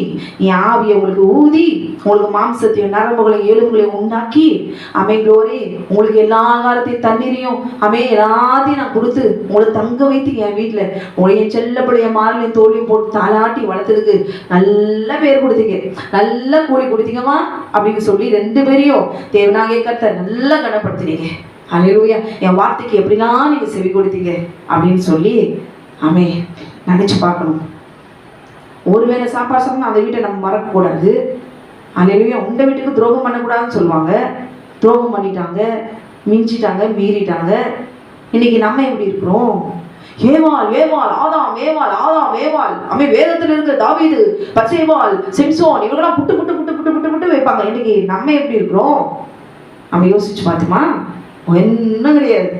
என் ஆவியை உங்களுக்கு ஊதி உங்களுக்கு மாம்சத்தையும் நரம்புகளையும் எலும்புகளையும் உண்டாக்கி க்ளோரி உங்களுக்கு எல்லா காலத்தையும் தண்ணீரையும் எல்லாத்தையும் நான் கொடுத்து உங்களை தங்க வைத்து என் வீட்டுல உங்களை என் செல்லப்படைய மார்லையும் தோல்லையும் போட்டு தாளாட்டி வளர்த்ததுக்கு நல்ல பேர் கொடுத்தீங்க, நல்ல கூலி கொடுத்தீங்கம்மா அப்படின்னு சொல்லி 2 பேரையும் தேவனாகிய கர்த்தர் நல்லா கனப்படுத்தினீங்க. அல்லேலூயா. என் வார்த்தைக்கு எப்படிலாம் நீங்க செவி கொடுத்தீங்க அப்படின்னு சொல்லி நினைச்சு பார்க்கணும். ஒருவேளை சாப்பாடு சாப்பிட்டா அந்த வீட்டை நம்ம மறக்கக்கூடாது. அல்லேலூயா. உண்ட வீட்டுக்கு துரோகம் பண்ணக்கூடாதுன்னு சொல்லுவாங்க. துரோகம் பண்ணிட்டாங்க, மிஞ்சிட்டாங்க, மீறிட்டாங்க. இன்னைக்கு நம்ம எப்படி இருக்கிறோம்? ஏவாள் ஏவாள் ஆதாம் ஏவாள் ஆதாம் ஏவாள் வேதத்தில் இருக்கிற தாவீது பச்சைவாள் சிம்சோன் இவங்கெல்லாம் புட்டு புட்டு புட்டு புட்டு புட்டு புட்டு வைப்பாங்க. இன்னைக்கு நம்ம எப்படி இருக்கிறோம்? நம்ம யோசிச்சு பார்த்துமா? ஒன்றும் கிடையாது.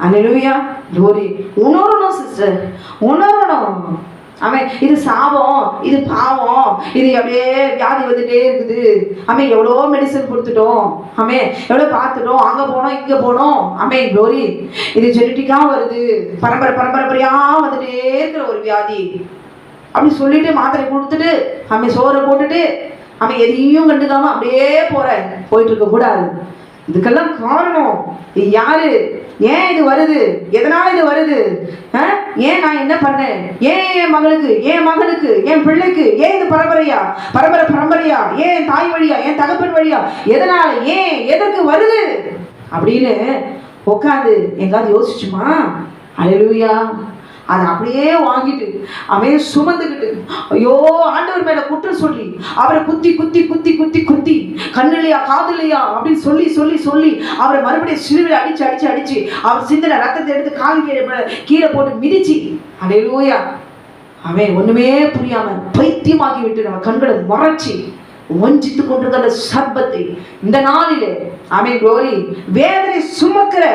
அல்லேலூயா, glory. உணரணும் சிஸ்டர், உணரணும். அவன் இது சாபம், இது பாவம், இது அப்படியே வியாதி வந்துட்டே இருக்குது. அவன் எவ்வளோ மெடிசன் கொடுத்துட்டோம், அவன் எவ்வளோ பார்த்துட்டோம், அங்கே போனோம் இங்கே போனோம். அவன் glory, இது ஜெனட்டிக்காக வருது, பரம்பரையா வந்துட்டே இருக்கிற ஒரு வியாதி அப்படி சொல்லிட்டு மாத்திரை கொடுத்துட்டு அவன் சோறை போட்டுட்டு அவன் எதையும் கண்டுக்காம அப்படியே போயிட்டு இருக்க கூடாது. இதுக்கெல்லாம் காரணம் யாரு? ஏன் இது வருது? எதனால இது வருது? ஏன் நான் என்ன பண்ணேன்? ஏன் என் மகளுக்கு, என் மகனுக்கு, என் பிள்ளைக்கு ஏன் இது பரம்பரையா, ஏன் தாய் வழியா, என் தகப்பன் வழியா, எதனால, ஏன், எதற்கு வருது அப்படின்னு உட்காந்து எங்காவது யோசிச்சுமா? அல்லேலூயா. அதை அப்படியே வாங்கிட்டு அவன் சுமந்துக்கிட்டு ஐயோ ஆண்டவர் மேல குற்றம் சொல்லி அவரை குத்தி கண்ணுலையா காதுலையா அப்படின்னு சொல்லி அவரை மறுபடியும் சிலுவையில் அடிச்சு அவர் சிந்தின ரத்தத்தை எடுத்து கால் கீழே போட்டு மிதிச்சு, அல்லேலூயா, அவன் ஒண்ணுமே புரியாம பைத்தியமாகி விட்டு நம்ம கண்களை மறைச்சி வஞ்சித்து கொண்டிருக்கிற சர்பத்தை இந்த நாளிலே ஆமென் glory, வேதனை சுமக்கிற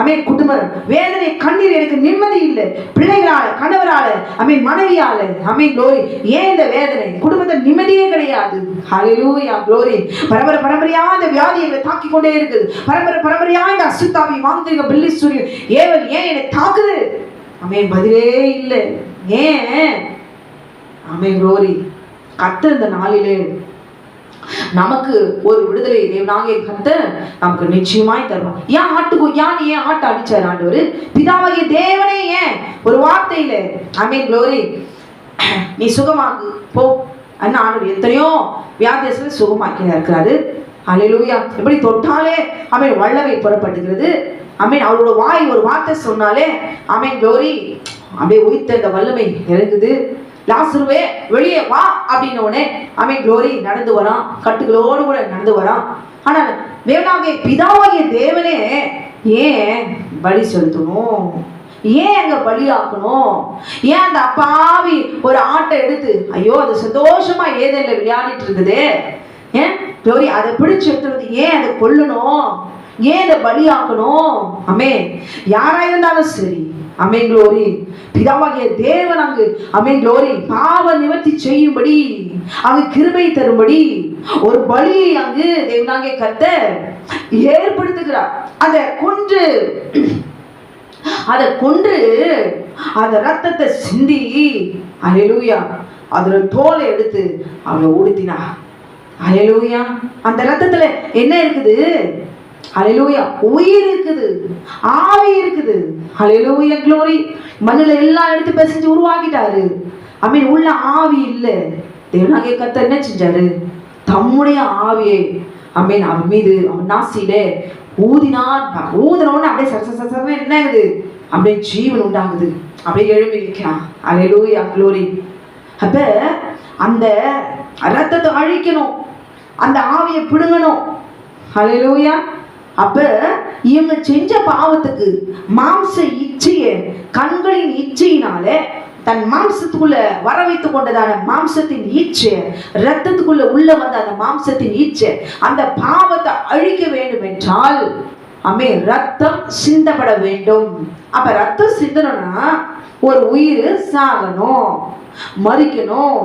ஆமென் குடும்பம், வேதனை கண்ணீர், எனக்கு நிம்மதி இல்லை, பிள்ளைகளால, கணவரால, ஆமென் மனைவியால, ஆமென் glory, ஏன் இந்த வேதனை? குடும்பத்தில் நிம்மதியே கிடையாது. ஹல்லேலூயா glory. பரம்பரையா இந்த வியாதி எங்களை தாக்கி கொண்டே இருக்குது. பரம்பரையா இந்த அசுத்தாவி வாங்கிருக்க பில்லி சூரிய ஏவல் ஏன் என்னை தாக்குது? ஆமென் பதிலே இல்லை. ஏன்? ஆமென் glory. கர்த்தர் இந்த நாளிலே நமக்கு ஒரு விடுதலை தேவனாகிய கர்த்தர் நமக்கு நிச்சயமாய் தருவார். ஏன் ஆட்டை அடிச்சார் ஆண்டவர்? பிதாவாகிய தேவனே ஏன் ஒரு வார்த்தையில ஆமென் glory, நீ சுகமாக்கு போ அண்ணா ஆண்டவர் எத்தனையோ வியாதியத்தில் சுகமாக்கி இருக்கிறாரு. அல்லேலூயா. எப்படி தொட்டாலே ஆமென் வல்லமை புறப்பட்டுகிறது. ஆமென் அவரோட வாய் ஒரு வார்த்தை சொன்னாலே ஆமென் glory, அப்படியே உயிர்த்த இந்த வல்லமை இறங்குது. லாசருவே வெளியே வா அப்படின்னோடனே அவன் glory நடந்து வரான், கட்டுகளோடு கூட நடந்து வரான். ஆனால் தேவனாகிய பிதாவாகிய தேவனே ஏன் பலி செலுத்தணும்? ஏன் அங்க பலியாக்கணும்? ஏன் அந்த அப்பாவி ஒரு ஆட்டை எடுத்து ஐயோ அது சந்தோஷமா ஏதேன்ல விளையாடிட்டு இருக்குது, ஏன் glory அதை பிடிச்சு எடுத்துறது, ஏன் அதை கொல்லணும்? ஏன் அதை பலியாக்கணும்? ஆமென். யாரா இருந்தாலும் சரி ஆமென் glory, பிதாவாகிய தேவன் அங்கு ஆமென் glory பாவ நிவர்த்தி செய்யும்படி அங்கு கிருபை தரும்படி ஒரு பலி அங்கு தேவனாகிய கர்த்தர் ஏற்படுத்துகிறார். அதை கொன்று அந்த ரத்தத்தை சிந்தி அல்லேலூயா அதோட தோலை எடுத்து அவளை உடுத்தினா. அல்லேலூயா. அந்த ரத்தத்துல என்ன இருக்குது? அல்லேலூயா உயிர் இருக்குது, ஆவி இருக்குது. அல்லேலூயா glory. மண்ணில எல்லாம் எடுத்து பிசைஞ்சு உருவாக்கிட்டாரு. ஆமென். உள்ள ஆவி இல்லை. தேவனாகிய கர்த்தர் என்ன செஞ்சாரு? தம்முடைய ஆவியை ஆமென் அவன் மீது அவன் நாசியிலே ஊதினோன்னு அப்படியே சரசரசரன்னு என்ன ஆகுது? அப்படியே ஜீவன் உண்டாகுது, அப்படியே எழுப்பி நிற்கிறான். அல்லேலூயா glory. அப்ப அந்த ரத்தத்தை அழிக்கணும், அந்த ஆவியை பிடுங்கணும். அல்லேலூயா. அப்ப இவங்க செஞ்ச பாவத்துக்கு மாம்ச இச்சைய கண்களின் இச்சையினாலே தன் மாம்சத்துக்குள்ள வர வைத்துக் கொண்டதான மாம்சத்தின் ஈச்சை, ரத்தத்துக்குள்ள உள்ள வந்த அந்த மாம்சத்தின் ஈச்சை, அந்த பாவத்தை அழிக்க வேண்டும் என்றால் ரத்தம் சிந்தப்பட வேண்டும். அப்ப ரத்தம் சிந்தணும்னா ஒரு உயிர் சாகணும், மரிக்கணும்,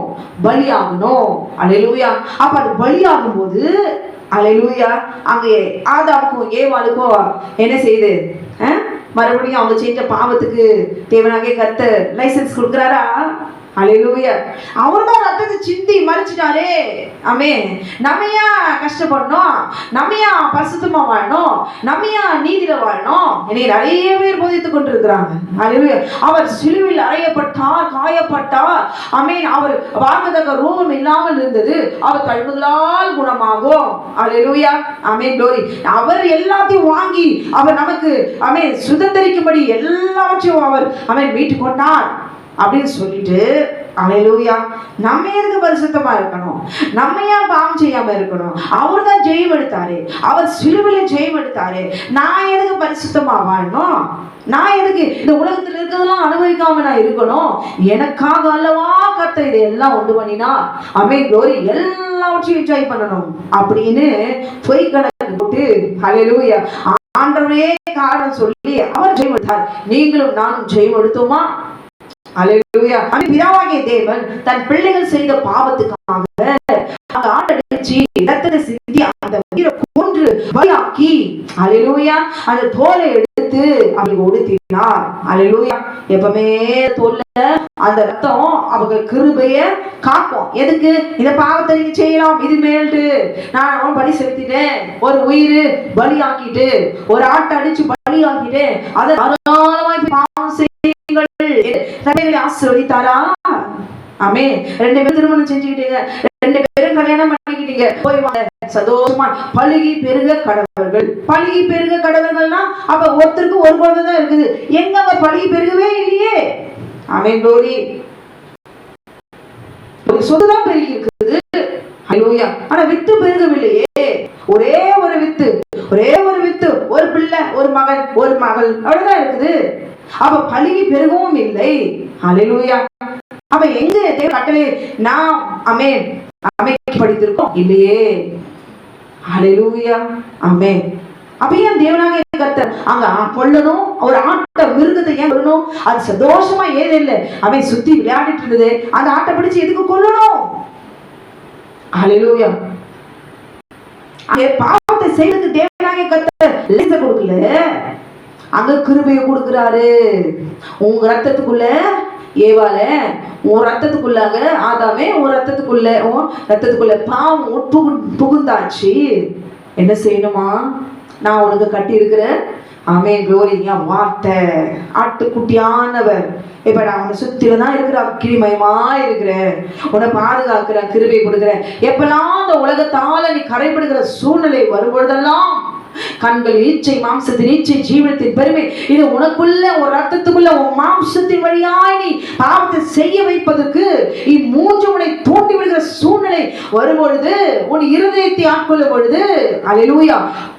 பலியாகணும். அல்லேலூயா. அப்ப அது பலியாகும் போது அல்லேலூயா அங்கே ஆதாமுக்கும் ஏவாளுக்கும் என்ன செய்யுது? மறுபடியும் அவங்க செஞ்ச பாவத்துக்கு தேவனாகிய கர்த்தர் லைசன்ஸ் கொடுக்குறாரா? அல்லேலூயா. அவர்தான் ரத்தத்தை சிந்தி மறிச்சிட்டாரே. ஆமென். நம்மையா கஷ்டப்படணும், நம்மையா பரிசுத்தமா வாழணும், நம்மையா நீதியில வாழணும். இன்னைக்கு நிறைய பேர் போதித்துக் கொண்டிருக்கிறாங்க. அல்லேலூயா. அவர் சிலுவையில் அறையப்பட்டார், காயப்பட்டார். ஆமென். அவர் வாங்கத்தக்க ரூபம் இல்லாமல் இருந்தது, அவர் தழும்புகளால் குணமாகும். அல்லேலூயா. ஆமென் glory. அவர் எல்லாத்தையும் வாங்கி அவர் நமக்கு ஆமென் சுதந்திரிக்கும்படி எல்லாவற்றையும் அவர் ஆமென் மீட்டு கொண்டார் அப்படின்னு சொல்லிட்டு அல்லேலூயா. நம்ம எதுக்கு பரிசுத்தமா இருக்கணும்? நம்ம ஏன் பாவம் செய்யாம இருக்கணும்? அவர் தான் ஜெயம் எடுத்தாரு, அவர் சிலுவையில ஜெயம் எடுத்தாரு. நான் எதுக்கு பரிசுத்தமா வாழணும்? நான் எதுக்கு இந்த உலகத்துல இருக்கிறதெல்லாம் அனுபவிக்காம நான் இருக்கணும்? எனக்காக அல்லவா கர்த்தர் இதையெல்லாம் உண்டு பண்ணினா ஆமென் glory எல்லாவற்றையும் என்ஜாய் பண்ணணும் அப்படின்னு பொய் கணக்கு போட்டு போட்டு ஹல்லேலூயா ஆண்டவரே காரணம் சொல்லி அவர் ஜெயம் எடுத்தார். நீங்களும் நானும் ஜெயம் எடுத்தோமா? ஹல்லேலூயா. பிதாவாகிய தேவன் தன் பிள்ளைகள் செய்த பாவத்துக்காக ஆண்டடிச்சு இரத்தத்தை சிந்தி அந்த உயிரை கொன்று பலியாக்கி ஹல்லேலூயா அந்த தோலை எடுத்து அவளுக்கு உடுத்தினார். ஹல்லேலூயா. எப்பவுமே தோல்ல அந்த ரத்தம் அவங்க கிருபைய காக்கும். எதுக்கு? இந்த பாவத்தை நீங்க செய்யலாம், இது மேல்ட்டு நான் பலி செலுத்திட்டேன், ஒரு உயிர் பலியாக்கிட்டு ஒரு ஆட்டை அடிச்சு பலியாக்கிட்டு அதை தாராளமாய் பாவம் செய்யுங்கள் ஆசீர்வதித்தாரா? ஆமே. 2 பேரும் திருமணம் செஞ்சுக்கிட்டீங்க, 2 பேரும் கல்யாணம் பண்ணிக்கிட்டீங்க, போய் வாங்க சந்தோஷமா பழுகி பெருக கடவர்கள். பழுகி பெருக கடவர்கள்னா அப்ப ஒருத்தருக்கு ஒரு குழந்தை தான் இருக்குது. எங்க அவங்க பழுகி பெருகவே இல்லையே. ஆமென். க்ளோரி. ஒரு சொத்துதான் பெருகி இருக்குது. ஹல்லேலூயா. ஆனா வித்து பெருகவில்லையே. ஒரே ஒரு வித்து, ஒரு பிள்ளை, ஒரு மகன், ஒரு மகள், அவ்வளவுதான் இருக்குது. அப்ப பழுகி பெருகவும் இல்லை. ஹல்லேலூயா. அப்ப எங்க தேவ கட்டளை நாம் ஆமென் படித்திருக்கோம் இல்லையே. ஹல்லேலூயா. ஆமென். அப்ப ஏன் தேவனாக கர்த்தர் அங்க கொல்லணும், ஒரு ஆட்டை மிருகத்தை ஏன் கொல்லணும்? அது சந்தோஷமா ஏது இல்லை, அவன் சுத்தி விளையாடிட்டு இருந்தது, அந்த ஆட்டை பிடிச்சு எதுக்கு கொல்லணும்? ஹல்லேலூயா. பாவத்தை செய்யறதுக்கு தேவனாக கர்த்தர் லேச கொடுக்கல, அங்க கிருபையை கொடுக்கிறாரு. உங்க ரத்தத்துக்குள்ள ஏவால, உன் ரத்தத்துக்குள்ளாக ஆதாமே, உன் ரத்தத்துக்குள்ள பாவம் புகுந்தாச்சு. என்ன செய்யணுமா? நான் உனக்கு கட்டி இருக்கிறேன். ஆமென். க்ளோரி. என் வார்த்தை ஆட்டுக்குட்டியானவர். இப்ப நான் உன்னை சுத்திலதான் இருக்கிற கிரிமயமா இருக்கிறேன், உன்னை பாதுகாக்கிறேன், கிருபை கொடுக்கிறேன். எப்பெல்லாம் அந்த உலகத்தால நீ கரைப்படுகிற சூழ்நிலை வரும்பொழுதெல்லாம் கண்கள் ஈச்சை, மாம்சத்தின் ஈச்சை, ஜீவனத்தின் பெருமை, இது உனக்குள்ள ஒரு ரத்தத்துக்குள்ள உன் மாம்சத்தின் வழியாய் நீ பாவத்தை செய்ய வைப்பதற்கு மூன்று உன்னை தோண்டி விடுகிற சூழ்நிலை வரும்பொழுது, உன் இருதயத்தை ஆட்கொள்ளும் பொழுது, அல்லேலூயா,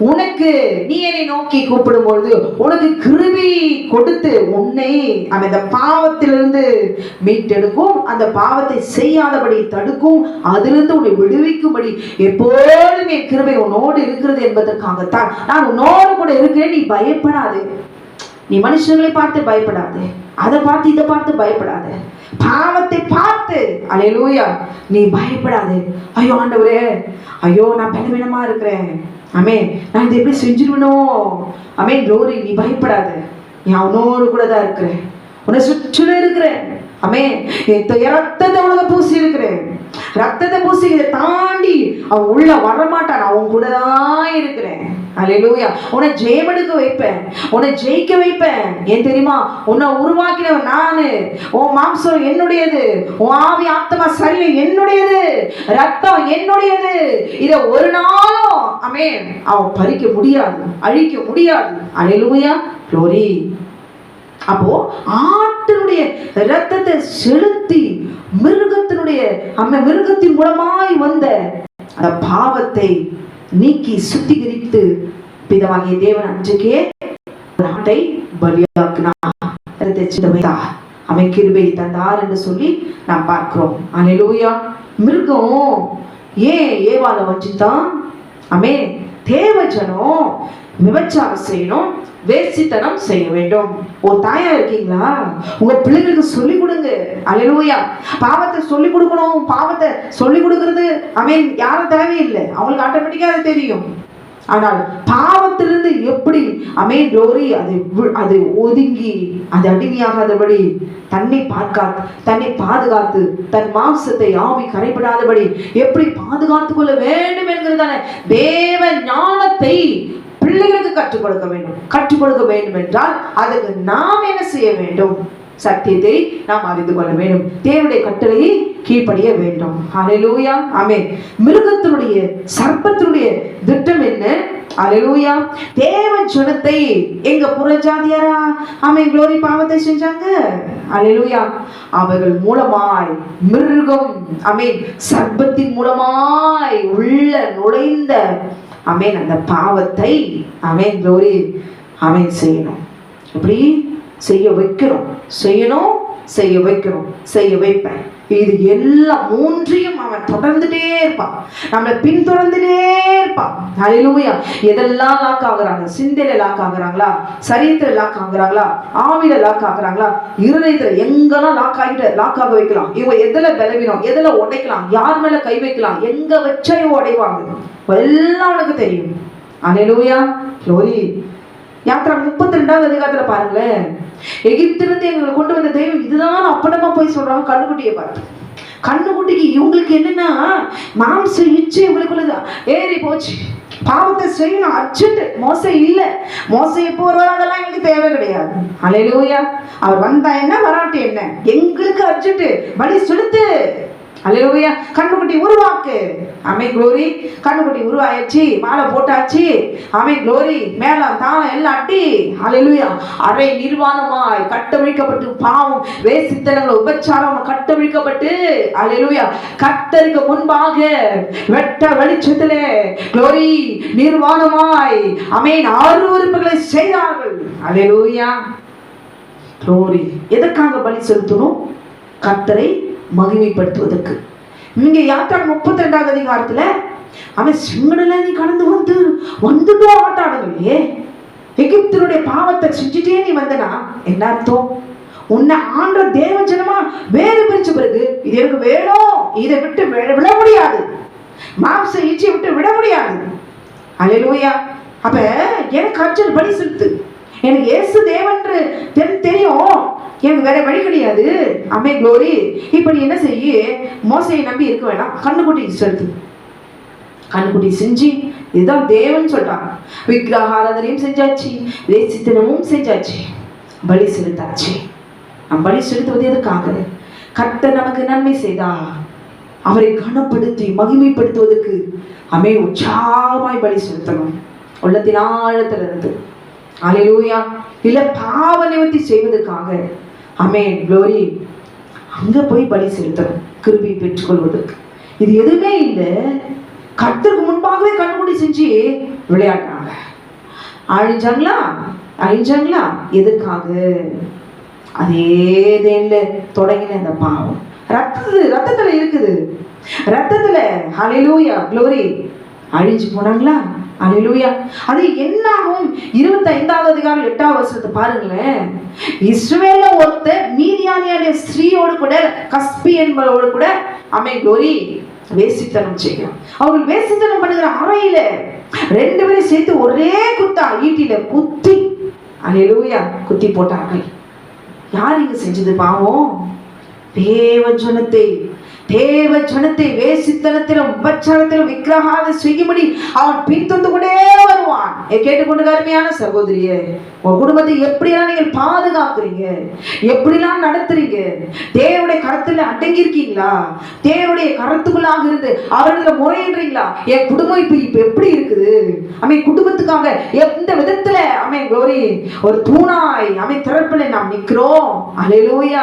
உனக்கு நீ என்னை நோக்கி கூப்பிடும் பொழுது உனக்கு கிருபை கொடுத்து உன்னை அந்த பாவத்திலிருந்து மீட்டெடுக்கும், அந்த பாவத்தை செய்யாதபடி தடுக்கும், அதிலிருந்து உன்னை விடுவிக்கும்படி எப்போதும் என் கிருபை உன்னோடு இருக்கிறது என்பதற்காகத்தான் நான் உன்னோடு கூட இருக்கிறேன். நீ பயப்படாது. நீ மனுஷர்களை பார்த்து பயப்படாது, அதை பார்த்து இதை பார்த்து பயப்படாது, பாவத்தை பார்த்து அல்லேலூயா நீ பயப்படாது. ஐயோ ஆண்டவரே, ஐயோ நான் பலவீனமா இருக்கிறேன், ஆமென், நான் இதை எப்படி செஞ்சிருவனும், ஆமென். க்ளோரி. நீ பயப்படாது, நீ அவனோடு கூட தான் இருக்கிறேன், உன்னை சுற்றிலும் இருக்கிறேன், ஆமென். ரத்தத்தை உனக்கு பூசி இருக்கிறேன், ரத்தத்தை பூசி இதை தாண்டி அவன் உள்ள வரமாட்டான், அவன் கூட தான் இருக்கிறேன். அல்லேலூயா. உன்னை ஜெயமெடுக்க வைப்பேன், உன்னை ஜெயிக்க வைப்பேன். ஏன் தெரியுமா? உன்னை உருவாக்கினவன் நானு, உன் மாம்சம் என்னுடையது, உன் ஆவி ஆத்மா சரீரம் என்னுடையது, ரத்தம் என்னுடையது. இதை ஒரு நாளும் ஆமென் அவன் பறிக்க முடியாது, அழிக்க முடியாது. அல்லேலூயா. க்ளோரி. அப்போ ஆட்டினுடைய ரத்தத்தை செலுத்தி மிருகத்தினுடைய மிருகத்தின் மூலமாய் வந்த அந்த பாவத்தை நீக்கி சுத்திகரித்து பிதாவாகிய தேவன் அன்றைக்கே ஆட்டை பலியாக்கினார், அவன் கிருபை தந்தார் என்று சொல்லி நாம் பார்க்கிறோம். அல்லேலூயா. மிருகம் ஏன் ஏவாளை வஞ்சித்தான்? ஆமென். தேவஜனம் விபச்சாரம் செய்யணும், வேசித்தனம் செய்ய வேண்டும். ஒரு தாயா இருக்கீங்களா? உங்க பிள்ளைகளுக்கு சொல்லிக் கொடுங்க. அல்லேலூயா. பாவத்தை சொல்லிக் கொடுக்கணும். பாவத்தை சொல்லிக் கொடுக்கறது ஆமென் யாரும் தேவையில்லை, அவங்களுக்கு ஆட்டோமேட்டிக்கா அது தெரியும். ஆனால் பாவத்திலிருந்து எப்படி ஆமென் க்ளோரி அது ஒதுங்கி அது அடிமையாகாதபடி தன்னை பாதுகாத்து தன் மாம்சத்தை ஆவி கரைபடாதபடி எப்படி பாதுகாத்துக் கொள்ள வேண்டும் என்கிறதான தேவ ஞானத்தை பிள்ளைகளுக்கு கற்றுக் கொடுக்க வேண்டும் என்றால் அதுக்கு நாம் என்ன செய்ய வேண்டும்? சத்தியத்தை நாம் அறிந்து கொள்ள வேண்டும், தேவனுடைய கட்டளையை கீழ்ப்படிய வேண்டும். அல்லேலூயா. ஆமென். மிருகத்தினுடைய சர்ப்பத்தினுடைய திட்டம் என்ன? அல்லேலூயா. தேவ ஜனத்தை எங்க புறஜாதியாரா ஆமென் க்ளோரி பாவத்தை செஞ்சாங்க. அல்லேலூயா. அவர்கள் மூலமாய் மிருகம் ஆமென் சர்ப்பத்தின் மூலமாய் உள்ள நுழைந்த ஆமென் அந்த பாவத்தை ஆமென் க்ளோரி ஆமென் செய்யணும். எப்படி செய்ய வைக்கணும்? செய்யணும், செய்ய வைக்கணும், செய்ய வைப்பேன். இது எல்லாம் மூன்றையும் அவன் தொடர்ந்துட்டே இருப்பான், நம்மளை பின்தொடர்ந்துட்டே இருப்பான். ஹல்லேலூயா. எதெல்லாம் லாக் ஆகுறாங்க? சிந்தையில லாக் ஆகுறாங்களா? சரீரத்துல லாக் ஆகுறாங்களா? ஆவில லாக் ஆகுறாங்களா? இருதயத்துல எங்கெல்லாம் லாக் ஆக வைக்கலாம்? இவங்க எதுல பலவீனம், எதுல உடைக்கலாம், யார் மேல கை வைக்கலாம், எங்க வச்சா இவங்க உடைவாங்க, எல்லாம் உனக்கு தெரியும். ஹல்லேலூயா. க்ளோரி. யாத்திரா 32வது அதிகாரத்துல பாருங்களேன், எகிப்திலிருந்து எங்களை கொண்டு வந்த தெய்வம் இதுதான் அப்படமா போய் சொல்றாங்க கண்ணுக்குட்டியை பார்த்து. கண்ணுக்குட்டிக்கு இவங்களுக்கு என்னன்னா மாம்ச இச்சை இவங்களுக்குள்ளது ஏறி போச்சு. பாவத்தை செய்யணும் அர்ஜென்ட். மோசை இல்ல, மோசை எப்போ வருவாரோ அதெல்லாம் எங்களுக்கு தேவை கிடையாது. ஹல்லேலூயா. அவர் வந்தா என்ன, வராட்டி என்ன, எங்களுக்கு அர்ஜென்ட். பலி செலுத்து. ஹல்லேலூயா. கண்ணுக்குட்டி உருவாக்கு. ஆமென். க்ளோரி. கண்ணுக்குட்டி உருவாயாச்சு, மாலை போட்டாச்சு. ஆமென். க்ளோரி. மேளம் தாளம் எல்லாம் அட்டி. ஹல்லேலூயா. அரை நிர்வாணமாய் கட்டவிழ்க்கப்பட்டு பாவம் வேசித்தனங்கள் உபச்சாரம் கட்டவிழ்க்கப்பட்டு ஹல்லேலூயா கர்த்தருக்கு முன்பாக வெட்ட வெளிச்சத்திலே க்ளோரி நிர்வாணமாய் ஆமென் அருவருப்புகளை செய்தார்கள். ஹல்லேலூயா. க்ளோரி. எதற்காக பலி செலுத்தணும்? கர்த்தரை மகிமைப்படுத்துவதற்கு. இங்க யாத்திரா 32வது அதிகாரத்துல அவன் சிங்கடல நீ கடந்து வந்துட்டோ ஆட்டாடலையே, எகிப்தினுடைய பாவத்தை செஞ்சுட்டே நீ வந்தனா என்ன அர்த்தம்? உன்னை ஆண்ட தேவ ஜனமா வேறு பிரிச்ச பிறகு இது எனக்கு வேணும், இதை விட்டு விட முடியாது, மாம்ச இச்சை விட்டு விட முடியாது. ஹல்லேலூயா. அப்ப எனக்கு அர்ஜென்ட் பலி செலுத்து, எனக்கு இயேசு தேவன்று தெரியும், எனக்கு வேற வழி கிடையாது. ஆமென். க்ளோரி. இப்ப நீ என்ன செய்ய? மோசையை நம்பி இருக்க வேணாம், கண்ணுக்குட்டி செலுத்து. கண்ணுக்குட்டி செஞ்சு இதுதான் தேவன் சொல்றாங்க. விக்கிரக ஆராதனையும் செஞ்சாச்சு, வேசித்தனமும் செஞ்சாச்சு, பலி செலுத்தாச்சு. நம் பலி செலுத்துவது எதுக்காக? கர்த்தர் நமக்கு நன்மை செய்தா அவரை கனப்படுத்தி மகிமைப்படுத்துவதற்கு ஆமென் உற்சாகமாய் பலி செலுத்தணும் உள்ளத்தின் ஆழத்திலிருந்து. ஹல்லேலூயா. இல்ல பாவ நிவர்த்தி செய்வதற்காக ஆமென். க்ளோரி. அங்க போய் பலி செலுத்தணும் கிருபையை பெற்றுக்கொள்வதற்கு. இது எதுவுமே இல்லை, கர்த்தருக்கு முன்பாகவே கண்ணுக்குட்டி செஞ்சு விளையாடுறாங்க. அழிஞ்சாங்களா எதுக்காக? அதே தேன்ல தொடங்கின அந்த பாவம் ரத்தத்துல இருக்குது, ரத்தத்துல. ஹல்லேலூயா. க்ளோரி. அழிஞ்சு போனாங்களா? ஹல்லேலூயா. அது என்னாகும்? 25வது அதிகாரம் 8வது வசனத்தை பாருங்களேன். இஸ்ரவேல்ல ஒருத்த மீதியானிய ஸ்திரீயோடு கூட கஸ்பி என்பவரோடு கூட ஆமென் க்ளோரி வேசித்தனம் செய்யும். அவர்கள் வேசித்தனம் பண்ணுகிற அறையில 2 பேரும் சேர்த்து ஒரே குத்தா ஈட்டில குத்தி ஹல்லேலூயா குத்தி போட்டார்கள். யார் இங்க செஞ்சது பாவம்? தேவ ஜனத்தை வேசித்தனத்திலும் உபச்சாரத்திலும் விக்கிரகாத செய்யும்படி அவன் பின்தொந்து கொண்டே வருவான். கேட்டுக்கொண்டு அருமையான சகோதரியே, உங்க குடும்பத்தை எப்படியெல்லாம் நீங்கள் பாதுகாக்கிறீங்க, எப்படிலாம் நடத்துறீங்க? தேவனுடைய கரத்துல அடங்கி இருக்கீங்களா? தேவனுடைய கரத்துக்குள்ளாக இருந்து அவர்களை முறையிடுறீங்களா? என் குடும்பம் இப்ப எப்படி இருக்குது? குடும்பத்துக்காக எந்த விதத்துல க்ளோரி ஒரு தூணாய் திறப்பில் நாம் நிற்கிறோம். ஹல்லேலூயா.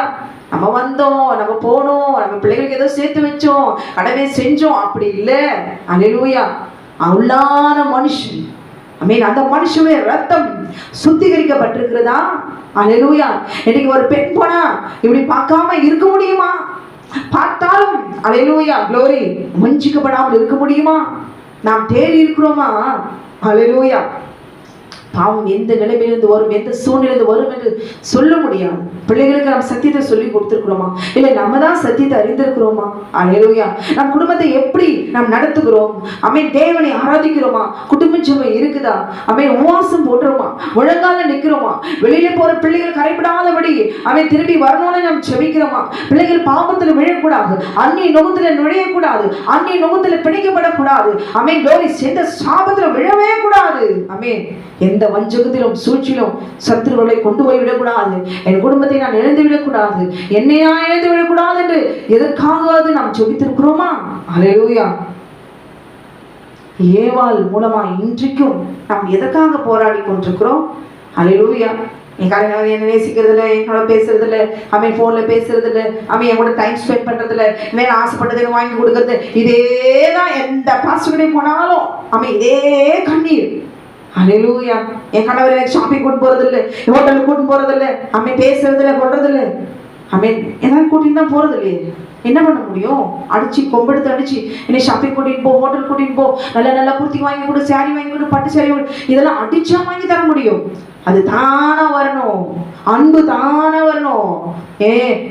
நம்ம வந்தோம், நம்ம போனோம், நம்ம பிள்ளைகளுக்கு ஏதோ சேர்த்து வச்சோம், கடமை செஞ்சோம், அப்படி இல்லை. ஹல்லேலூயா. உள்ளான மனுஷன் அந்த மனுஷனுடைய ரத்தம் சுத்திகரிக்கப்பட்டிருக்கிறதா? ஹல்லேலூயா. இன்னைக்கு ஒரு பெண் போனா இப்படி பார்க்காம இருக்க முடியுமா? பார்த்தாலும் ஹல்லேலூயா க்ளோரி வஞ்சிக்கப்படாமல் இருக்க முடியுமா? நாம் தேடி இருக்கிறோமா? ஹல்லேலூயா. பாவம் எந்த நிலைமையிலிருந்து வரும், எந்த சூழ்நிலையிலிருந்து வரும் என்று சொல்ல முடியாது. பிள்ளைகளுக்கு நம்ம சத்தியத்தை சொல்லி கொடுத்துருக்கிறோமா? இல்லை நம்ம தான் சத்தியத்தை அறிந்திருக்கிறோமா? ஹல்லேலூயா. நம் குடும்பத்தை எப்படி நாம் நடத்துகிறோம்? தேவனை ஆராதிக்கிறோமா? குடும்ப ஜெபம் இருக்குதா? உபவாசம் போடுறோமா? முழங்கால நிற்கிறோமா? வெளியில போற பிள்ளைகள் கரைப்படாதபடி திரும்பி வரணும்னு நாம் ஜெபிக்கிறோமா? பிள்ளைகள் பாவத்துல விழக்கூடாது, அந்நிய நோகத்துல நுழையக்கூடாது, அந்நிய நோகத்துல பிணைக்கப்படக்கூடாது. க்ளோரி. எந்த சாபத்துல விழவே கூடாது. எந்த வஞ்சகத்திலும் சூழ்ச்சியிலும் சத்துருவர்களை கொண்டு போய் விடக்கூடாது. என் குடும்பத்தை நான் இழந்து விடக்கூடாது, என்னை நான் இழந்து விடக்கூடாது என்று எதற்காவது நாம் ஜெபித்திருக்கிறோமா? ஹல்லேலூயா. ஏவாள் மூலமா இன்றைக்கும் நாம் எதற்காக போராடி கொண்டிருக்கிறோம்? ஹல்லேலூயா. என் காரங்க என்ன நேசிக்கிறது இல்லை, என்னோட பேசுறது இல்லை, போன்ல பேசுறது இல்லை, என் கூட டைம் ஸ்பெண்ட் பண்றது இல்லை, மேல ஆசைப்பட்டதை வாங்கி கொடுக்கறது, இதேதான். எந்த பாஸ்டர்கிட்டையும் போனாலும் இதே கண்ணீர். ஹல்லேலூயா. என் கணவர் எனக்கு ஷாப்பிங் கூட்டு போறது இல்லை, ஹோட்டலுக்கு கூட்டு போறது இல்லை, பேசுறது இல்லை, கொள்றது இல்லை. மீன் ஏதாவது கூட்டின்னு தான் போறது இல்லையே, என்ன பண்ண முடியும்? அடிச்சு கொம்பெடுத்து அடிச்சு என்னை ஷாப்பிங் கூட்டின்னு போ, ஹோட்டல் கூட்டின்னு போ, நல்ல நல்ல குர்த்தி வாங்கி கொடு, சாரி வாங்கி கொடு, பட்டு சாரி வாங்கி, இதெல்லாம் அடிச்சா வாங்கி தர முடியும்? அது தானா வரணும், அன்பு தானா வரணும்.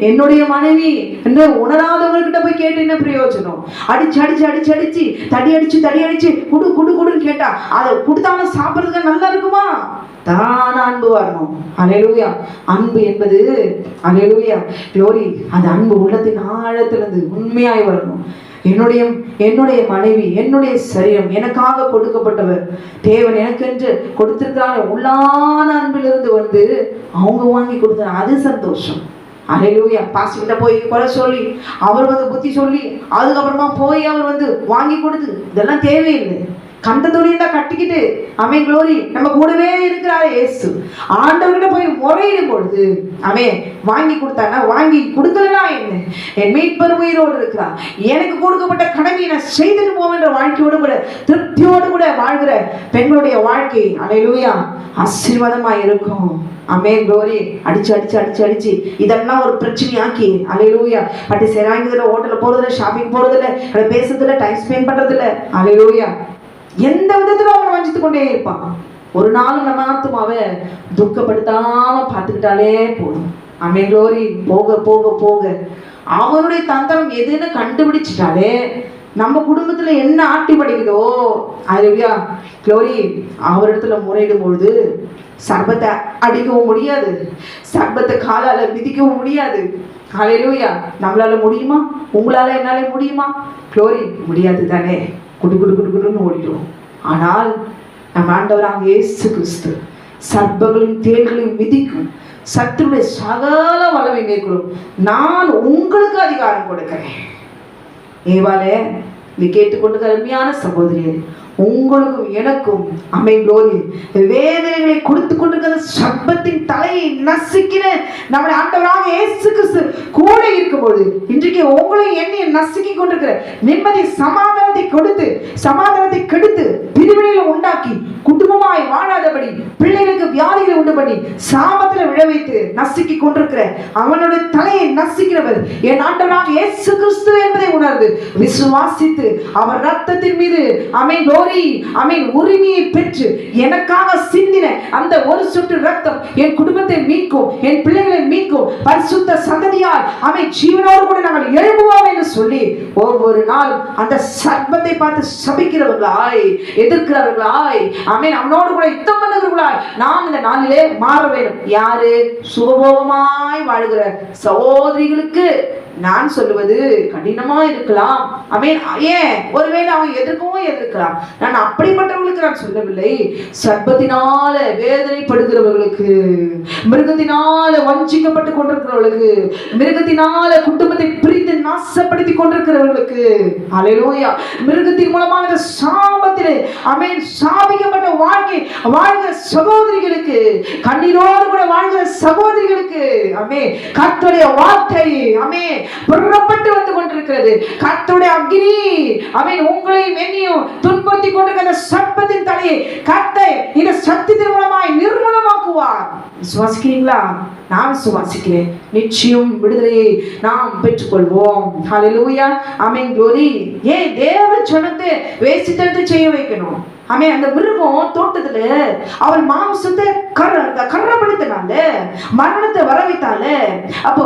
என்னுடைய மனைவி என்று உணராதவர்கிட்ட போய் கேட்டு என்ன பிரயோஜனம்? அடிச்சு அடிச்சு அடிச்சு அடிச்சு தடி அடிச்சு குடு குடு குடுன்னு கேட்டா அதை கொடுத்தாலும் சாப்பிட்றதுக்கு நல்லா இருக்குமா? தான அன்பு வரணும். அல்லேலூயா. அன்பு என்பது அல்லேலூயா க்ளோரி, அது அன்பு உள்ளத்தின் ஆழத்திலிருந்து உண்மையாய் வரணும். என்னுடைய மனைவி, என்னுடைய சரீரம் எனக்காக கொடுக்கப்பட்டவர், தேவன் எனக்கென்று கொடுத்திருக்கிறாங்க, உள்ளான அன்பிலிருந்து வந்து அவங்க வாங்கி கொடுத்தாங்க, அது சந்தோஷம். அல்லேலூயா. பாஸ்டர்கிட்ட போய் குறை சொல்லி அவர் வந்து புத்தி சொல்லி அதுக்கப்புறமா போய் அவர் வந்து வாங்கி கொடுத்து இதெல்லாம் தேவையில்லை. கண்ட துணியை கட்டிக்கிட்டு அவன் க்ளோரி நம்ம கூடவே இருக்கிறாரு இயேசு. ஆண்டவர்கிட்ட போய் முறையிடும் பொழுது அவன் வாங்கி கொடுத்தானா, வாங்கி கொடுக்கலனா என்ன, என் மீட்பர் உயிரோடு இருக்கிறார், எனக்கு கொடுக்கப்பட்ட கடமையை நான் செய்துட்டு போவேன்ற வாழ்க்கையோடு கூட திருப்தியோடு கூட வாழ்கிற பெண்களுடைய வாழ்க்கை அல்லேலூயா ஆசீர்வாதமாக இருக்கும். அமேன் க்ளோரி. அடிச்சு அடிச்சு அடிச்சு அடிச்சு இதெல்லாம் ஒரு பிரச்சனையாக்கி அல்லேலூயா பட்டி சேராங்கிறதுல, ஹோட்டலில் போறதில்ல, ஷாப்பிங் போறதில்ல, பேசுறதில்ல, டைம் ஸ்பெண்ட் பண்றதில்ல, அல்லேலூயா எந்த விதத்துல அவனை வஞ்சித்து கொண்டே இருப்பான். ஒரு நாளும் நம்ம ஆத்துமாவை துக்கப்படுத்தாம பார்த்துக்கிட்டாலே போதும். ஆமென் க்ளோரி. போக போக போக அவனுடைய தந்திரம் எதுன்னு கண்டுபிடிச்சிட்டாலே நம்ம குடும்பத்துல என்ன ஆட்டி படிக்குதோ அல்லேலூயா க்ளோரி, அவரிடத்துல முறையிடும் பொழுது சர்பத்தை அடிக்கவும் முடியாது, சர்பத்தை காலால மிதிக்கவும் முடியாது. அல்லேலூயா. நம்மளால முடியுமா? உங்களால என்னால முடியுமா? க்ளோரி முடியாது தானே. குடு குடு குடு குடுன்னு ஓடிடும். ஆனால் நம் ஆண்டவராக இயேசு கிறிஸ்து சர்ப்பங்களையும் தேள்களையும் மிதிக்கும், சத்துருடைய சகல வல்லமை மேற்கொள்ளும், நான் உங்களுக்கு அதிகாரம் கொடுக்கிறேன். ஏவாளே, நீ கேட்டுக்கொண்டு அருமையான சகோதரியே, உங்களுக்கும் எனக்கும் ஆமென் க்ளோரி வேதனைகளை கொடுத்து கொண்டிருக்கிற சர்ப்பத்தின் தலையை நசுக்கின நம்முடைய ஆண்டவராக இயேசு கிறிஸ்து கூட இருக்கும்போது இன்றைக்கு உங்களை என்னை நசுக்கி கொண்டிருக்கிற நிம்மதி சமாதானத்தை கொடுத்து சமாதானத்தை கெடுத்து பிரிவினைகளை உண்டாக்கி குடும்பமாய் வாழாதபடி பிள்ளைகளுக்கு வியாதிகளை உண்டு பண்ணி சாபத்தில் விழ வைத்து நசுக்கி கொண்டிருக்கிற அவனுடைய தலையை நசுக்கிறவர் என் ஆண்டவராக இயேசு கிறிஸ்து என்பதை உணர்ந்து விசுவாசித்து அவர் ரத்தத்தின் மீது ஆமென் க்ளோரி ஆமென் உரிமையை பெற்று எனக்காக சிந்தின அந்த ஒரு சொட்டு ரத்தம் என் குடும்பத்தை மீட்கும், என் பிள்ளைகளை மீட்கும், பரிசுத்த சந்ததியால் ஆமென் ஜீவனோடு கூட நாங்கள் எழும்புவோம் என்று சொல்லி ஒவ்வொரு நாள் அந்த சர்ப்பத்தை பார்த்து சபிக்கிறவர்களாய் எதிர்க்கிறவர்களாய் ஆமென் அவனோடு கூட யுத்தம் பண்ணுகிறவர்களாய் நாம் இந்த நாளிலே மாற வேண்டும். யாரு? சுகபோகமாய் வாழ்கிற சகோதரிகளுக்கு நான் சொல்லுவது கடினமா இருக்கலாம். ஆமென். ஏன்? ஒருவேளை அவன் எதிர்க்கலாம். நான் அப்படிப்பட்டவர்களுக்கு நான் சொல்லவில்லை. சர்ப்பத்தினால வேதனைப்படுகிறவர்களுக்கு, மிருகத்தினால வஞ்சிக்கப்பட்டு கொண்டிருக்கிறவர்களுக்கு, மிருகத்தினால குடும்பத்தை பிரித்து நாசப்படுத்தி கொண்டிருக்கிறவர்களுக்கு, அல்லேலூயா மிருகத்தின் மூலமாக சாபத்திலே ஆமென் சாபிக்கப்பட்ட வாழ்க்கை வாழ்கிற சகோதரிகளுக்கு, கண்ணீரோடு கூட வாழ்கிற சகோதரிகளுக்கு ஆமென் கர்த்தருடைய வார்த்தை ஆமென் புறப்பட்டு வந்து கொண்டிருக்கிறது. கர்த்தருடைய அக்கினி ஆமென் உங்களையும் என்னையும் துன்புறுத்தி கொண்டிருக்கிற சர்ப்பத்தின் தலையை கர்த்தர் இந்த சத்தியத்தின் மூலமாய் நிர்மூலமாக்குவார். விசுவாசிக்கிறீங்களா? நான் விசுவாசிக்கிறேன். நிச்சயம் விடுதலையை நாம் பெற்றுக்கொள்வோம். ஹல்லேலூயா. ஆமென் க்ளோரி. தேவ ஜனத்தை வேசித்தனத்தை செய்ய வைக்கணும். ஆமென். அந்த மிருகம் தோட்டத்துல அவள் மாம்சத்தை கர்றப்படுத்தினால மரணத்தை வர வைத்தால, அப்போ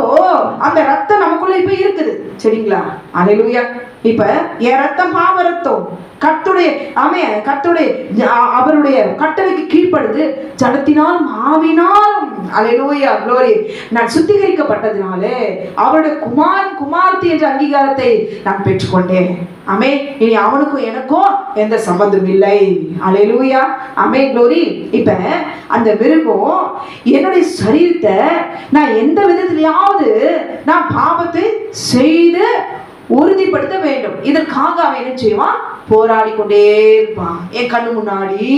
அந்த ரத்தம் நமக்குள்ள இப்ப இருக்குது. சரிங்களா? அல்லேலூயா. இப்ப என் ரத்தம் பாவ ரத்தம் கர்த்தருடைய ஆமென் கர்த்தருடைய அவருடைய கட்டளைக்கு கீழ்ப்படுது ஜனத்தினாலும் ஆவினாலும் அல்லேலூயா க்ளோரி நான் சுத்திகரிக்கப்பட்டதினாலே அவருடைய குமார்த்தி என்ற அங்கீகாரத்தை நான் பெற்றுக்கொண்டேன். ஆமென். இனி அவனுக்கும் எனக்கும் எந்த சம்பந்தம் இல்லை. அல்லேலூயா. ஆமென் க்ளோரி. இப்ப அந்த மிருகம் என்னுடைய சரீரத்தை நான் எந்த விதத்திலேயாவது நான் பாவத்தை செய்து உறுதிப்படுத்த வேண்டும். இதற்காக அவன் என்ன செய்வான்? போராடி கொண்டே இருப்பான். என் கண்ணு முன்னாடி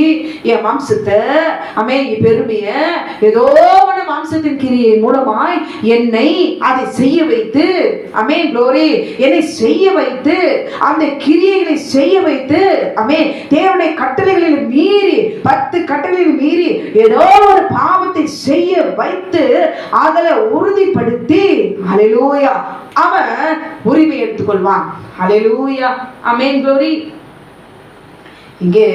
என் மாம்சத்தை என் பெருமைய ஏதோ மாம்சத்தின் கிரியை மூலமாய் என்னை அதை செய்ய வைத்து க்ளோரி என்னை செய்ய வைத்து அந்த கிரியைகளை செய்ய வைத்து தேவனுடைய கட்டளைகளில் மீறி 10 கட்டளைகளில் மீறி ஏதோ ஒரு பாவத்தை செய்ய வைத்து அதில் உறுதிப்படுத்தி ஹல்லேலூயா அவன் உரிமை எடுத்துக்கொள்வான். ஹல்லேலூயா ஆமென் க்ளோரி. இங்கே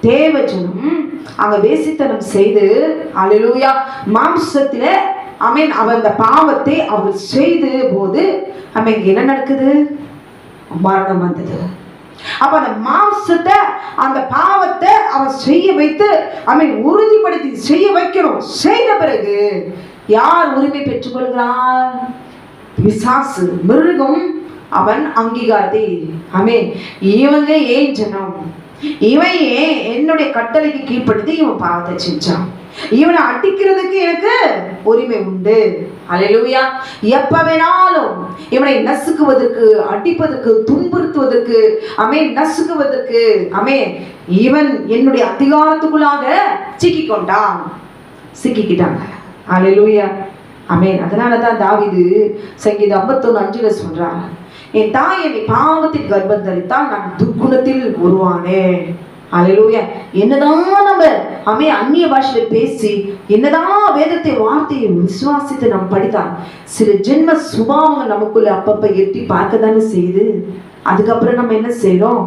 தேவஜனம் அங்க வேசித்தனம் செய்து ஹல்லேலூயா மாம்சத்தில அவன் அந்த பாவத்தை அவர் செய்த போது என்ன நடக்குது? மரணம் வந்தது. அப்ப அந்த மாம்சத்தை அந்த பாவத்தை அவன் செய்ய வைத்து உறுதிப்படுத்தி செய்ய வைக்கணும். செய்த பிறகு யார் உரிமை பெற்றுக் கொள்கிறார்? பிசாசு, மிருகம் அவன் அங்கீகாரத்தை இவங்க ஏன் ஜனம், இவன் ஏன் என்னுடைய கட்டளைக்கு கீழ்ப்படுத்தி இவன் பாவத்தை செஞ்சான், இவனை அடிக்கிறதுக்கு எனக்கு உரிமை உண்டு. ஹல்லேலூயா. எப்ப வேணாலும் இவனை நசுக்குவதற்கு, அடிப்பதற்கு, துன்புறுத்துவதற்கு நசுக்குவதற்கு இவன் என்னுடைய அதிகாரத்துக்குள்ளாக சிக்கிக்கிட்டாங்க. ஹல்லேலூயா அதனாலதான் தாவீது சங்கீதம் 51:5 சொல்றாங்க, என் தாய் என்னை பாவத்தின் கர்ப்பம் தரித்தால் நான் துர்க்குணத்தில் உருவானேன். ஹல்லேலூயா. என்னதான் நம்ம அந்நிய பாஷையில பேசி என்னதான் வேதத்தை வார்த்தையை விசுவாசித்து நம்ம படித்தால் சில ஜென்ம சுபாவங்கள் நமக்குள்ள அப்பப்ப எட்டி பார்க்க தானே செய்யுது. அதுக்கப்புறம் நம்ம என்ன செய்யறோம்?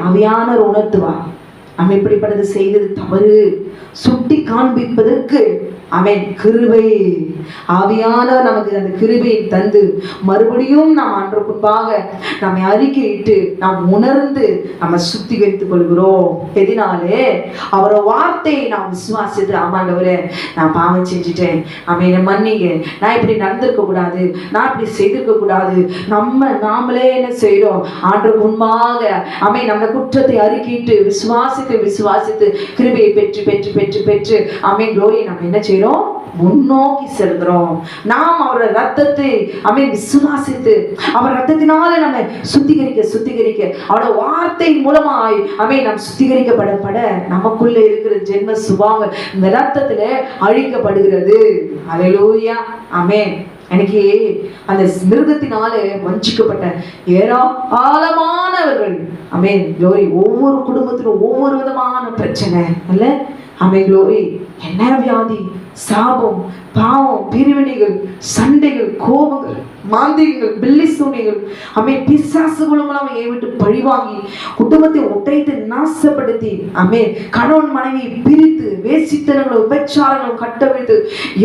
ஆவியானவர் உணர்த்துவா இப்படிப்பட்டது செய்தது தவறு சுட்டி காண்பிப்பதற்கு கிருபை ஆவியானவர் நமக்கு அந்த கிருபையை தந்து மறுபடியும் நாம் ஆண்டவருக்கு முன்பாக நம்மை அறிக்கையிட்டு நாம் உணர்ந்து நம்ம சுத்திகரித்துக் கொள்கிறோம். எதினாலே அவரோட வார்த்தையை நாம் விசுவாசித்து, ஆமாண்டவரே நான் பாவம் செஞ்சுட்டேன், என்னை மன்னிங்க, நான் இப்படி நடந்திருக்க கூடாது, நான் இப்படி செய்திருக்க கூடாது. நாமளே என்ன செய்யறோம்? ஆண்டவருக்கு முன்பாக நம்ம குற்றத்தை அறிக்கையிட்டு விசுவாசித்து கிருபையை பெற்று பெற்று பெற்று பெற்று க்ளோரி நம்ம என்ன செய்யறோம்? முன்னோக்கி செல்கிறோம். நாம் அவரோட ரத்தத்தை விசுவாசித்து அவர் ரத்தத்தினால நம்ம சுத்திகரிக்க அவரோட வார்த்தை மூலமாய் நாம் சுத்திகரிக்கப்பட நமக்குள்ள இருக்கிற ஜென்ம சுபாவம் இந்த ரத்தத்துல அழிக்கப்படுகிறது. ஹல்லேலூயா ஆமென். எனக்கு அந்த மிருகத்தினால வஞ்சிக்கப்பட்ட ஏராளமானவர்கள் க்ளோரி ஒவ்வொரு குடும்பத்திலும் ஒவ்வொரு விதமான பிரச்சனை அல்ல க்ளோரி, என்ன வியாதி, சாபம், பாவம், பிரிவினைகள், சண்டைகள், கோபங்கள், மாந்திரிகள், பில்லி சூனிகள் பிசாசுகளும் விட்டு பழிவாங்கி குடும்பத்தை உடைத்து நாசப்படுத்தி கணவன் மனைவி பிரித்து வேசித்தனங்களும் உபச்சாரங்களும் கட்டவிழ்த்து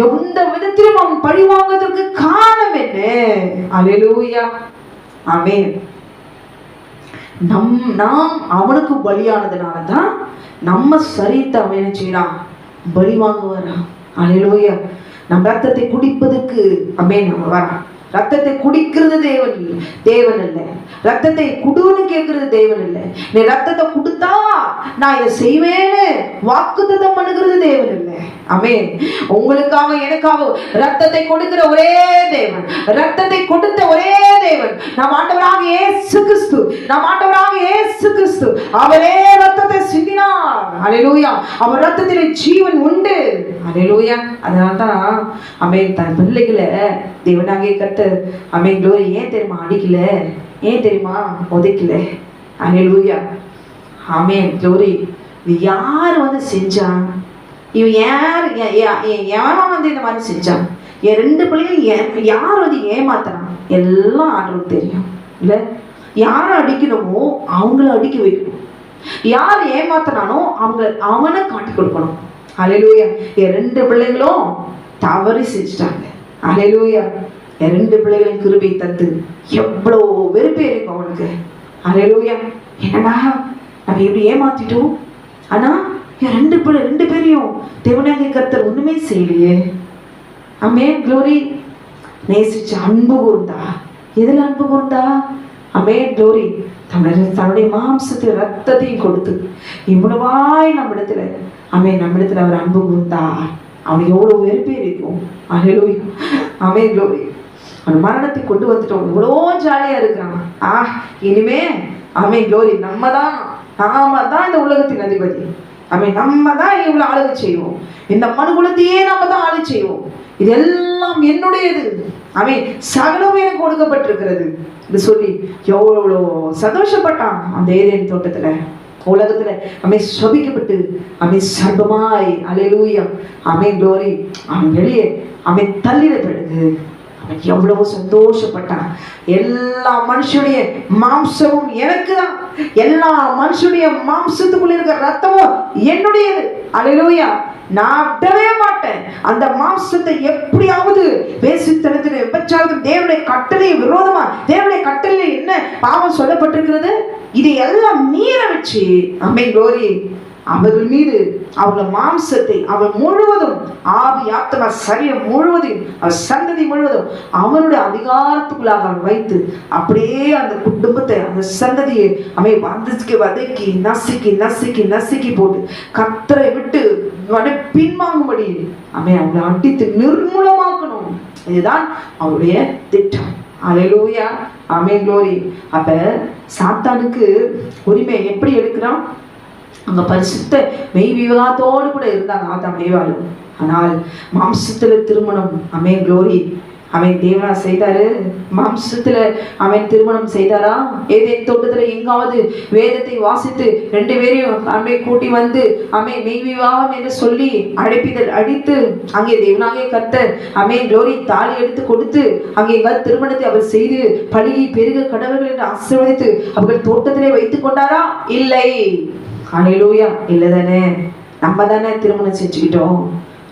எந்த விதத்திலும் அவன் பழிவாங்குவதற்கு காரணம் என்ன? ஹல்லேலூயா ஆமென். நாம் அவனுக்கு பலியானதுனாலதான் நம்ம சரீரத்தை அவன் என்ன செய்யறான்? பலி வாங்குவாரா? ஹல்லேலூயா. நம் ரத்தத்தை குடிப்பதற்கு நம்ம வரான். ரத்தத்தை குடிக்கிறது தேவன் அல்ல. ரத்தத்தை குடுன்னு கேட்கறது தேவன் இல்ல. நீ ரத்தத்தை கொடுத்தா நான் இதை செய்வேன்னு வாக்குத்தத்தம் பண்ணுகிறது தேவன் இல்ல. உங்களுக்காக எனக்காக ரத்தத்தை கொடுக்கிற ஒரே தேவன், ரத்தத்தை கொடுத்த ஒரே தேவன் நம் ஆண்டவராக இயேசு கிறிஸ்து. அவரே ரத்தத்தை சிந்தினார். ஹல்லேலூயா. அவர் ரத்தத்திலே ஜீவன் உண்டு. ஹல்லேலூயா. அதனால்தான் தன் பிள்ளைகளை தேவனாகிய கர்த்தர் க்ளோரி ஏன் தெரியுமா அடிக்கல? ஏன் தெரியுமா உதைக்கல? ஹல்லேலூயா ஆமென் க்ளோரி. இது யார் செஞ்சான்? இவன் யார் இந்த மாதிரி செஞ்சான்? என் 2 பிள்ளைகள் யார் ஏமாத்துறான்? எல்லாம் ஆண்டவருக்கு தெரியும் இல்ல. யாரை அடிக்கணுமோ அவங்கள அடிக்க வைக்கணும், யார் ஏமாத்தினானோ அவனை காட்டி கொடுக்கணும். ஹல்லேலூயா. என் 2 பிள்ளைகளும் தவறு செஞ்சுட்டாங்க. ஹல்லேலூயா. என் 2 பிள்ளைகளின் கிருபை தந்து எவ்வளவு வெறுப்பே இருக்கும் அவனுக்கு. ஹல்லேலூயா. என்னடா நம்ம எப்படி ஏமாத்திட்டோம்? ஆனா என் 2 பேரையும் தேவனாகிய கர்த்தர் ஒண்ணுமே செய்யலையே. ஆமென் க்ளோரி. நேசிச்ச அன்பு கூர்ந்தா. எதுல அன்பு கூர்ந்தா? ஆமென் க்ளோரி. தன்னுடைய மாம்சத்தை ரத்தத்தையும் கொடுத்து இவ்வளவாய் நம்மிடத்துல அவர் அன்பு கூர்ந்தார். அவனுக்கு எவ்வளவு வெறுப்பே இருக்கும். ஹல்லேலூயா ஆமென் க்ளோரி. அவன் மரணத்தை கொண்டு வந்துட்டோம், எவ்வளோ ஜாலியா இருக்கிறான். இனிமே ஆமென் க்ளோரி. நாம தான் இந்த உலகத்தின் அதிபதி. ஆமென். நம்ம தான் இவ்வளவு ஆளுகை செய்வோம். இந்த மனுகுலத்தையே நாம தான் ஆளு செய்வோம். இதெல்லாம் என்னுடையது. ஆமென். சகலம் எனக்கு கொடுக்கப்பட்டிருக்கிறது என்று சொல்லி எவ்வளோ சந்தோஷப்பட்டான் அந்த ஏதேன் தோட்டத்துல. உலகத்துல சபிக்கப்பட்டு சர்வமாய் அல்லேலூயா ஆமென் க்ளோரி அவன் வெளியே தள்ளிட பிறகு எவ்வளவு சந்தோஷப்பட்டான். எல்லா மனுஷனுடைய மாம்சமும் எனக்கு தான், எல்லா மனுஷனுடைய மாம்சத்துக்குள்ள இருக்கிற ரத்தமும் என்னுடையது. அல்லேலூயா. நான் விடவே மாட்டேன். அந்த மாம்சத்தை எப்படியாவது வேசித்தனத்தில் விபச்சாரத்தில் தேவனுடைய கட்டளை விரோதமா, தேவனுடைய கட்டளை என்ன பாவம் சொல்லப்பட்டிருக்கிறது, இதை எல்லாம் மீற வச்சு ஆமென் க்ளோரி அவர்கள் மீது அவர்கள் மாம்சத்தை அவர் முழுவதும் ஆவி ஆத்மா சரீரம் முழுவதையும் அவர் சந்ததி முழுவதும் அவனுடைய அதிகாரத்துக்குள்ளாக அவன் வைத்து அப்படியே அந்த குடும்பத்தை அந்த சந்ததியை வதக்கி நசுக்கி நசுக்கி நசுக்கி போட்டு கர்த்தரை விட்டு பின்வாங்கும்படி அவங்களை அடித்து நிர்மூலமாக்கணும். இதுதான் அவருடைய திட்டம். அல்லேலூயா ஆமென் க்ளோரி. அப்ப சாத்தானுக்கு உரிமை எப்படி எடுக்கிறான்? அங்க பரிசுத்த மெய் விவாதத்தோடு கூட இருந்தாங்க ஆதாம் ஏவாளும். ஆனால் மாம்சத்துல திருமணம் ஆமென் க்ளோரி அவன் தேவனா செய்தாரு. மாம்சத்துல அவன் திருமணம் செய்தாரா? ஏதேன் தோட்டத்துல எங்காவது வேதத்தை வாசித்து 2 பேரையும் கூட்டி வந்து மெய் விவாகம் என்று சொல்லி அடித்து அங்கே தேவனாகிய கர்த்தர் ஆமென் க்ளோரி தாலி எடுத்து கொடுத்து அங்கே எங்காவது திருமணத்தை அவர் செய்து பழுகி பெருக கடவுள்கள் என்று ஆசீர்வதித்து அவர்கள் தோட்டத்திலே வைத்துக் கொண்டாரா? இல்லை. அல்லேலூயா. இல்லை தானே? நம்ம தானே திருமணம் செஞ்சுக்கிட்டோம்.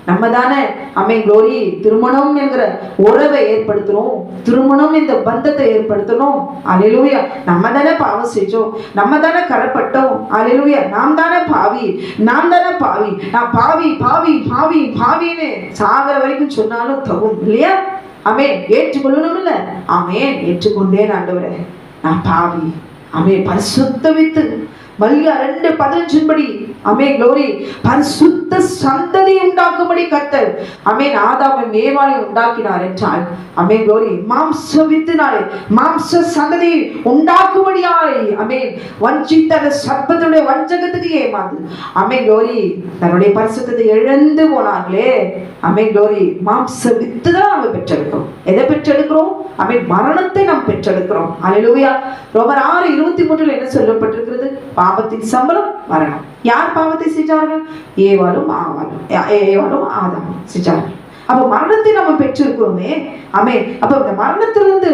நம்ம தானே ஆமென் க்ளோரி திருமணம் என்கிற உறவை ஏற்படுத்தணும், திருமணம் இந்த பந்தத்தை ஏற்படுத்தணும். அல்லேலூயா. நம்ம தானே பாவம் செஞ்சோம், நம்ம தானே கரப்பட்டோம். அல்லேலூயா. நாம் தானே பாவி, நான் தானே பாவி, நான் பாவி பாவி பாவி பாவின்னு சாகிற வரைக்கும் சொன்னாலும் தகும் இல்லையா? ஆமென். ஏற்றுக்கொள்ளணும் இல்ல? ஆமென். ஏற்றுக்கொண்டேன் ஆண்டவரே, நான் பாவி. ஆமென். பரிசுத்தவித்து மல்கியா 2:15 படி ஆமென் க்ளோரி பரிசுத்த சந்ததி உண்டாக்கும்படி கர்த்தர் ஆமென் ஆதாமும் ஏவாளையும் உண்டாக்கினார் என்றால் ஆமென் க்ளோரி மாம்ச வித்தினாலே மாம்ச சந்ததி உண்டாக்கும்படியாய் ஆமென் வஞ்சித்த சர்ப்பத்துடைய வஞ்சகத்துக்கு ஏமாந்து ஆமென் க்ளோரி தன்னுடைய பரிசுத்தத்தை இழந்து போனார்களே. ஆமென் க்ளோரி மாம்ச வித்து தான் நம்ம பெற்றெடுக்கிறோம். எதை பெற்றெடுக்கிறோம்? ஆமென் மரணத்தை நாம் பெற்றெடுக்கிறோம். அல்லேலூயா. ரோமர் 6:23 என்ன சொல்லப்பட்டிருக்கிறது? பாவத்தின் சம்பளம் மரணம். யார் பாவத்தை செஞ்சார்கள்? ஏவாளும் ஆதாமும் செஞ்சார்கள். அப்ப மரணத்தை நம்ம பெற்றிருக்கிறோமே. ஆமென். அப்ப இந்த மரணத்திலிருந்து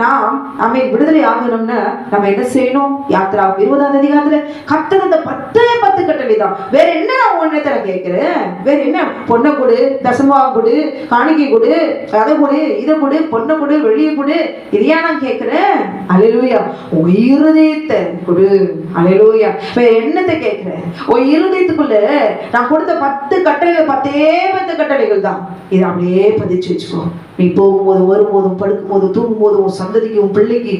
நாம் விடுதலை ஆகணும்னா நம்ம என்ன செய்யணும்? யாத்திரா 20ஆம் அதிகாரத்துல கர்த்தர் அந்த 10 கட்டளை தான். வேற என்ன நான் உன்னை கேட்கிறேன்? வேற என்ன? பொண்ணை கொடு, தசமபாகம் கொடு, காணிக்கை கொடு, அதை கொடு, இதை கொடு, பொண்ணை கொடு, வெளியே கொடு, இதையா நான் கேட்கிறேன்? அல்லேலூயா. உன் இருதயத்தை கொடு. அல்லேலூயா. வேற என்னத்தை கேட்கிறேன்? உன் இருதயத்துக்குள்ள நான் கொடுத்த 10 கட்டளைகள் 10 கட்டளைகள் தான். இதை அப்படியே பதிச்சு வச்சுக்கோ. நீ போகும்போது, வரும்போதும், படுக்கும் போது, தூங்கும் போது, உன் சந்ததிக்கு, உன் பிள்ளைக்கு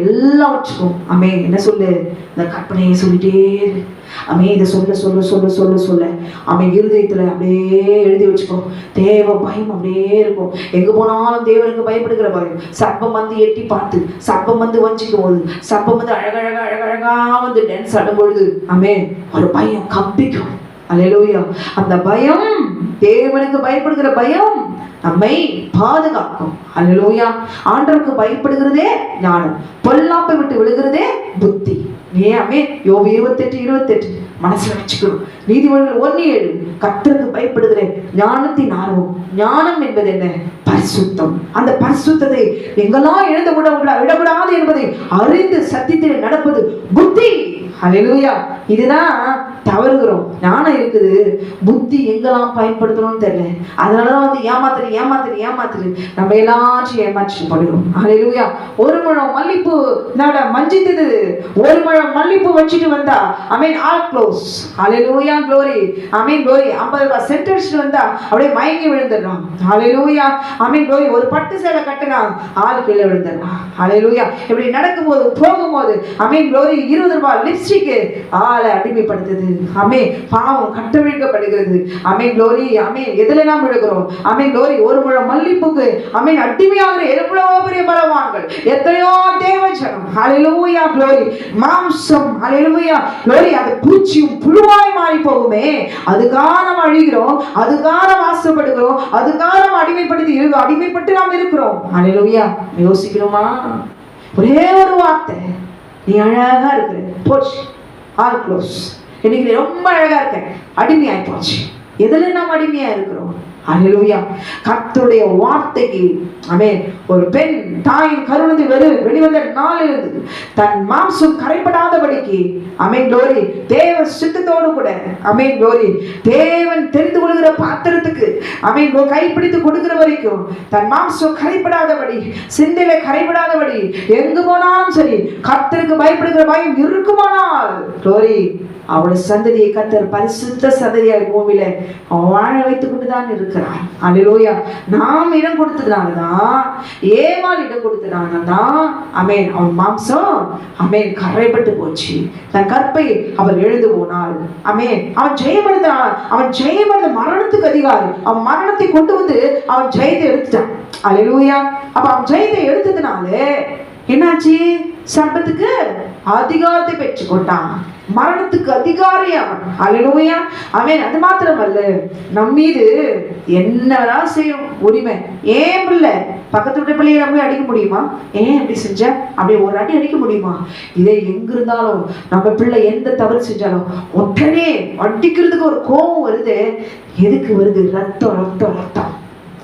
எல்லாவற்றுக்கும் என்ன சொல்லு? இந்த கற்பனையை சொல்லிட்டே இதை சொல்ல சொல்ல சொல்ல சொல்ல சொல்ல இருதயத்துல அப்படியே எழுதி வச்சுக்கோ. தேவ பயம் அப்படியே இருக்கும். எங்க போனாலும் தேவனுக்கு பயப்படுகிற பயம். சர்ப்பம் வந்து எட்டி பார்த்து, சர்ப்பம் வந்து வஞ்சிக்கும் போது, சர்ப்பம் வந்து அழகழகா வந்து டான்ஸ் ஆடும் பொழுது ஒரு பயம் கம்பிக்கும். அல்லேலூயா. அந்த பயம், தேவனுக்கு பயப்படுகிற பயம் நம்மை பாதுகாக்கும். அல்லேலூயா. ஆண்டவருக்கு பயப்படுகிறதே ஞானம், பொல்லாப்பை விட்டு விழுகிறதே புத்தி. யோபு 28:28 மனசுல வச்சுக்கணும். நீதிமொழிகள் 1:7 கர்த்தருக்கு பயப்படுகிற ஞானத்தின் ஆர்வம். ஞானம் என்பது என்ன? பரிசுத்தம். அந்த பரிசுத்தத்தை எங்கெல்லாம் இழந்து விடக்கூடாது என்பதை அறிந்து சத்தியத்தில் நடப்பது புத்தி. அல்லேலூயா. இதுதான் தவறுகிறோம். ஞானம் இருக்குது, புத்தி எங்கெல்லாம் பயன்படுத்தணும்னு தெரியல. அதனாலதான் வந்து ஏமாத்துரு நம்ம எல்லாத்தையும் ஏமாற்றி படுகிறோம். அல்லேலூயா. 1 முழம் மல்லிப்பூ மஞ்சித்தது, 1 முழம் மல்லிப்பூ வச்சுட்டு வந்தா ஆல் க்ளோஸ். அல்லேலூயா க்ளோரி. க்ளோரி 50 ரூபாய் சென்ட் அடிச்சுட்டு வந்தா அப்படியே மயங்கி விழுந்துடுறோம். அல்லேலூயா. ஆமென் glory. ஒரு பட்டு சேலை கட்டினா ஆள் கீழே விழுந்துடலாம். ஹல்லேலூயா. இப்படி நடக்கும்போது போகும்போது ஆமென் glory 20 ரூபாய் லிப்ஸ்டிக் ஆளை அடிமைப்படுத்துது. ஆமென். பாவம் கட்டவிழ்க்கப்படுகிறது. ஆமென் glory. ஆமென். எதுல நாம் விழுகிறோம்? ஆமென் glory. ஒரு முழம் மல்லிப்பூக்கு ஆமென் அடிமையாகிற எவ்வளவோ பெரிய பலவான்கள், எத்தனையோ தேவஜனம். ஹல்லேலூயா glory. மாம்சம் ஹல்லேலூயா glory. அது பூச்சியும் புழுவாய் மாறி போகுமே, அதுக்காக நாம் அழிகிறோம், அதுக்காக நாம் ஆசைப்படுகிறோம், அதுக்காக நாம் அடிமைப்பட்டு நாம் இருக்கிறோம். ஹல்லேலூயா. யோசிக்கிறோமா? ஒரே ஒரு வார்த்தை, நீ அழகா இருக்கிற, போச்சு, ஆல் க்ளோஸ். இன்னைக்கு நீ ரொம்ப அழகா இருக்க, அடிமையாய் போச்சு. எதுல நாம் அடிமையா இருக்கிறோம்? ஹல்லேலூயா. கர்த்தருடைய வார்த்தைக்கு ஆமென். ஒரு பெண் தாயின் கருவிலிருந்து வெளிவந்த நாளிலிருந்து தன் மாம்சம் கரைபடாதபடிக்கு ஆமென் glory தேவ சித்தத்தோடு கூட ஆமென் glory தேவன் தெரிந்து கொள்கிற பாத்திரத்துக்கு ஆமென் கைப்பிடித்து கொடுக்கிற வரைக்கும் தன் மாம்சம் கரைபடாதபடி, சிந்தையில கரைபடாதபடி, எங்கு போனாலும் சரி கர்த்தருக்கு பயப்படுகிற பயம் இருக்குமானால் glory அவளுடைய சந்ததியை கர்த்தர் பரிசுத்த சந்ததியாய் பூமியில வாழ வைத்துக் கொண்டுதான் இருக்கிறார். ஹல்லேலூயா. நாம் இடம் கொடுத்ததுனாலதான், ஏவாள் இடம் கொடுத்ததுனாலதான் ஆமென் அவன் மாம்சம் ஆமென் கரைபட்டு போச்சு. தன் கற்பை அவள் எழுந்து போனாள். ஆமென். அவன் ஜெயமடைந்த மரணத்துக்கு அதிகாரி. அவன் மரணத்தை கொண்டு வந்து அவன் ஜெயத்தை எடுத்துட்டான். ஹல்லேலூயா. அப்ப அவன் ஜெயத்தை எடுத்ததுனால என்னாச்சு? சர்ப்பத்துக்கு அதிகாரத்தை பெற்றுக் கொண்டான். மரணத்துக்கு அதிகாரி அவன். ஹல்லேலூயா. ஆமென். அது மாத்திரமல்ல, நம் மீது என்னதான் செய்யும் உரிமை. ஏன் பிள்ளை பக்கத்து வீட்டு பிள்ளையை நம்ம அடிக்க முடியுமா? ஏன் அப்படி செஞ்ச அப்படி ஒரு அடி அடிக்க முடியுமா? இதே எங்க இருந்தாலும் நம்ம பிள்ளை எந்த தவறு செஞ்சாலும் உடனே அடிக்கிறதுக்கு ஒரு கோபம் வருது. எதுக்கு வருது? ரத்தம் ரத்தம் ரத்தம்.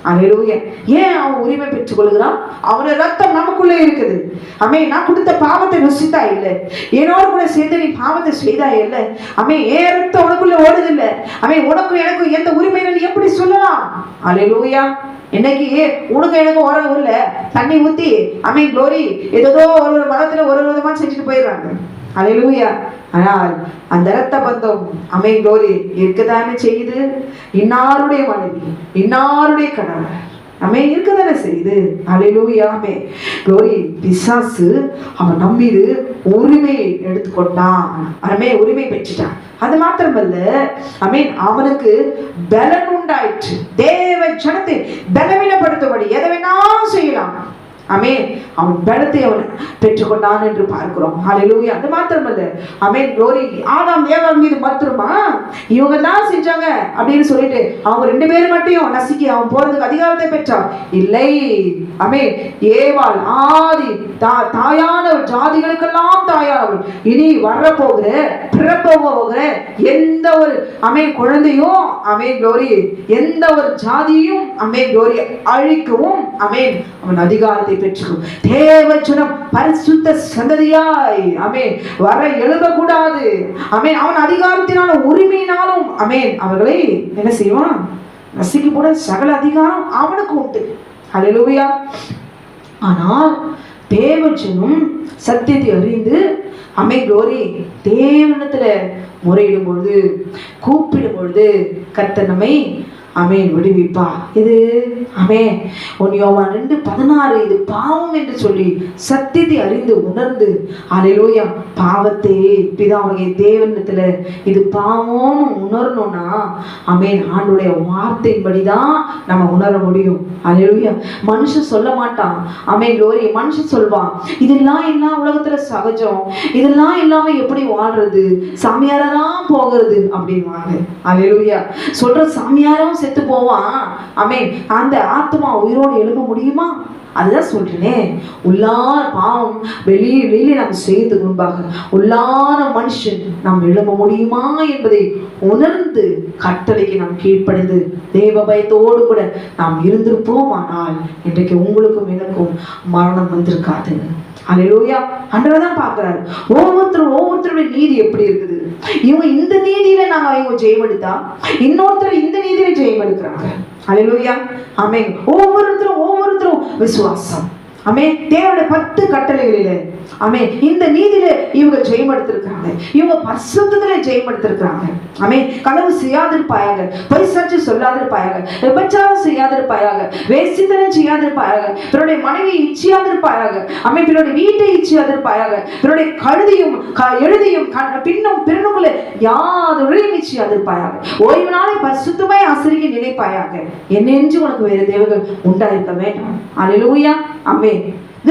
ஹல்லேலூயா. ஏன் அவன் உரிமை பெற்றுக் கொள்கிறான்? அவனோட ரத்தம் நமக்குள்ளே இருக்குது. ஆமென். நான் கொடுத்த பாவத்தை ருசித்தா இல்லை, என்னோட கூட சேர்ந்து நீ பாவத்தை செய்தா இல்லை. ஆமென். ஏன் ரத்தம் உனக்குள்ள ஓடுது இல்லை. ஆமென். உனக்கு எனக்கு எந்த உரிமையில நீ எப்படி சொல்லலாம்? ஹல்லேலூயா. இன்னைக்கு உனக்கு எனக்கு உறவு இல்லை, தண்ணி ஊத்தி ஆமென் glory ஏதோ ஒரு மதத்துல ஒரு விதமா செஞ்சுட்டு போயிடுறாங்க. ஹல்லேலூயா. ஆனால் அந்த இரத்த பந்தம் ஆமென் glory இருக்கதானே செய்யுது. இன்னாருடைய மனைவி, இன்னாருடைய கணவர் ஆமென் இருக்கதானே செய்யுது. ஹல்லேலூயா. ஆமென் glory. பிசாசு அவன் நம்பிது உரிமை எடுத்துக்கொண்டான். ஆமென். உரிமை பெற்றுட்டான். அது மாத்திரமல்ல ஆமென் அவனுக்கு பலன் உண்டாயிற்று. தேவ ஜனத்தை பலவீனப்படுத்தும்படி எதை வேணாலும் செய்யலாம். ஆமென். அவன் பலத்தை அவன் பெற்றுக்கொண்டான் என்று பார்க்கிறோம். ஹல்லேலூயா. அது மாத்திரமல்ல ஆமென் glory ஆதாம் ஏவாள் மீது மாத்திரமா இவங்க தான் செஞ்சாங்க அப்படின்னு சொல்லிட்டு அவங்க 2 பேரும் மட்டும் நசுக்கி அவன் போறதுக்கு அதிகாரத்தை பெற்றான் இல்லை. ஆமென். ஏவாள் ஆதி தாயான ஜாதிகளுக்கெல்லாம் தாயானவள். இனி வரப்போகிற பிறப்போகிற எந்த ஒரு ஆமென் குழந்தையும் ஆமென் glory எந்த ஒரு ஜாதியும் ஆமென் glory அழிக்கவும் ஆமென் அவன் அதிகாரத்தை பெற்றுக்கும். தேவஜனம் பரிசுத்த சந்ததியாய் ஆமென் வர எழுதக்கூடாது. ஆமென். அவன் அதிகாரத்தினாலும் உரிமையினாலும் ஆமென் அவர்களை என்ன செய்வான்? நசுக்கி போட சகல அதிகாரம் அவனுக்கு உண்டு. ஹல்லேலூயா. ஆனால் தேவஜனம் சத்தியத்தை அறிந்து ஆமென் glory தேவனிடத்துல முறையிடும் பொழுது, கூப்பிடும் பொழுது கர்த்தர் நம்மை ஆமென் விடுவிப்பா. இது ஆமென் 1 யோவான் 2:16 இது பாவம் என்று சொல்லி சத்தியத்தை அறிந்து உணர்ந்து ஹல்லேலூயா பாவத்தை பிதாவாகிய தேவனிடத்துல இது பாவம்னு உணரணும்னா ஆமென் ஆண்டவருடைய வார்த்தையின்படிதான் நம்ம உணர முடியும். ஹல்லேலூயா. மனுஷன் சொல்ல மாட்டான். ஆமென் glory மனுஷன் சொல்வான், இதெல்லாம் எல்லாம் உலகத்துல சகஜம், இதெல்லாம் இல்லாம எப்படி வாழ்றது, சாமியாரதான் போகிறது அப்படின்வாங்க. ஹல்லேலூயா. சொல்ற சாமியாரும் செத்து போவான். ஆமென். அந்த ஆத்மா உயிரோடு எழும்ப முடியுமா? அதுதான் சொல்றேனே, உள்ளான பாவம் வெளியிலே நாம் செய்யறதுக்கு முன்பாக உள்ளான மனுஷன் நாம் எழும்ப முடியுமா என்பதை உணர்ந்து கட்டளைக்கு நாம் கீழ்ப்படைந்து தேவ பயத்தோடு கூட நாம் இருந்திருப்போம். ஆனால் இன்றைக்கு உங்களுக்கும் எனக்கும் மரணம் வந்திருக்காது. ஹல்லேலூயா. அன்றதான் பார்க்கிறாரு ஒவ்வொருத்தருடைய நீதி எப்படி இருக்குது. இவங்க இந்த நீதியில இவங்க ஜெயம் எடுத்தா இன்னொருத்தர் இந்த நீதியில ஜெயம் எடுக்கிறாங்க. ஹல்லேலூயா. ஆமென். ஒவ்வொருத்தரும் விசுவாசம். ஆமே, தேவனுடைய 10 கட்டளைகளிலே ஆமே இந்த நீதியில இவங்க ஜெயம் எடுத்திருக்காங்க. இவங்க பரிசுத்தத்திலே ஜெயம் எடுத்திருக்காங்க. ஆமே, களவு செய்யாதிருப்பாயாக, பொய் சாட்சி சொல்லாதிருப்பாயாக, விபச்சாரம் செய்யாதிருப்பாயாக, வேசித்தனம் செய்யாதிருப்பாயாக, பிறருடைய மனைவி இச்சியாதிருப்பாயாக, ஆமே, பிறருடைய வீட்டை இச்சியாதிருப்பாயாக, பிறருடைய கழுதியும் எழுதியும் பின்னும் பிறனுக்குள்ள யாதொருளையும் இச்சியாதிருப்பாயாக, ஓய்வு நாளை பரிசுத்தமாய் ஆசிரியை நினைப்பாயாக. என்னென்று உனக்கு வேறு தேவர்கள் உண்டாயிருக்க வேண்டாம். அல்லேலூயா. ஆமே,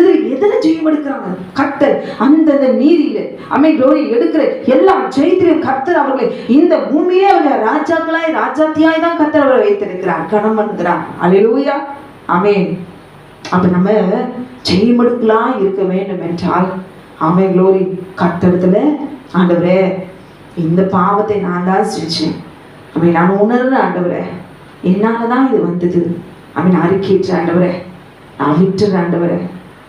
எதுல ஜெயம் எடுக்கிறாங்க? கர்த்தர் அந்தந்த நீதியில அமை குளோரி எடுக்கிற எல்லா ஜெயத்திலும் கர்த்தர் அவர்களை இந்த பூமியே அவங்க ராஜாக்களாய் ராஜாத்தியாய் தான் கர்த்தர் அவரை வைத்திருக்கிறார், கனம் பண்ணுகிறார். அல்லேலூயா. ஆமென். அப்ப நம்ம ஜெயம் எடுக்கலாம் இருக்க வேண்டும் என்றால் ஆமே குளோரி கர்த்தரிடத்துல, ஆண்டவரே இந்த பாவத்தை நான் தான் செஞ்சேன், அவை நான் உணர்றேன் ஆண்டவரே, என்னாலதான் இது வந்தது, அவன் அறிக்கையிட்ட ஆண்டவரே, நான் விட்டுறேன் ஆண்டவரே,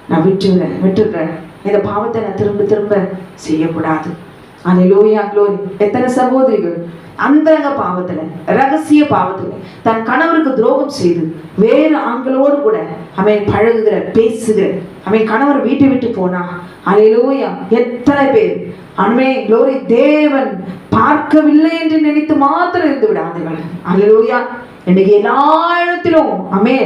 நான் விட்டுடுறேன் இந்த பாவத்தை நான் திரும்ப திரும்ப செய்யக்கூடாது. அல்லேலூயா. க்ளோரி. எத்தனை சகோதரிகள் அந்தரங்க பாவத்துல, ரகசிய பாவத்துல தன் கணவருக்கு துரோகம் செய்து வேறு ஆண்களோடு கூட அவன் பழகுகிற பேசுகிற அவன் கணவர் வீட்டை விட்டு போனா, அல்லேலூயா, எத்தனை பேர் அன்மே க்ளோரி தேவன் பார்க்கவில்லை என்று நினைத்து மாத்திரம் இருந்து விடாதீர்கள். அல்லேலூயா. இன்னைக்கு எல்லா இடத்திலும் அமே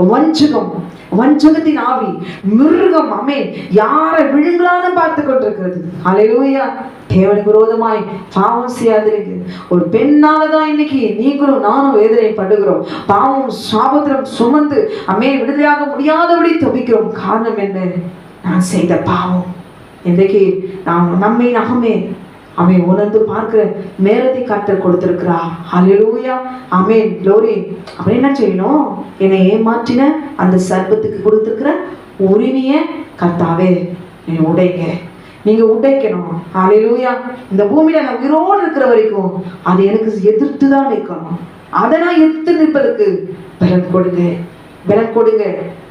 வஞ்சகம், வஞ்சகத்தின் ஆவி, மிருகம் அமே யாரை விழுங்கலான்னு பார்த்து கொண்டிருக்கிறது. அல்லேலூயா. தேவனுக்கு விரோதமாய் பாவம் செய்யாதிருக்கு. ஒரு பெண்ணாலதான் இன்னைக்கு நீங்களும் நானும் வேதனைப்படுகிறோம். பாவம் சாபத்திரம் சுமந்து அமே விடுதலையாக முடியாதபடி தவிக்கிறோம். காரணம் என்ன? நான் செய்த பாவம். இன்றைக்கு நாம் நம்மை நகமே அவை உணர்ந்து பார்க்கிற மேலத்தை கர்த்தர் கொடுத்திருக்கிறா. அல்லேலூயா. ஆமென். க்ளோரி. அப்படி என்ன செய்யணும்? என்னை ஏமாற்றின அந்த சர்ப்பத்துக்கு கொடுத்திருக்கிற உரிமையை கர்த்தாவே நீ உடைங்க, நீங்க உடைக்கணும். அல்லேலூயா. இந்த பூமியில நான் உயிரோடு இருக்கிற வரைக்கும் அது எனக்கு எதிர்த்து தான் நிற்கணும். அதை நான் எதிர்த்து நிற்பதற்கு பலன் கொடுங்க, பலன் கொடுங்க,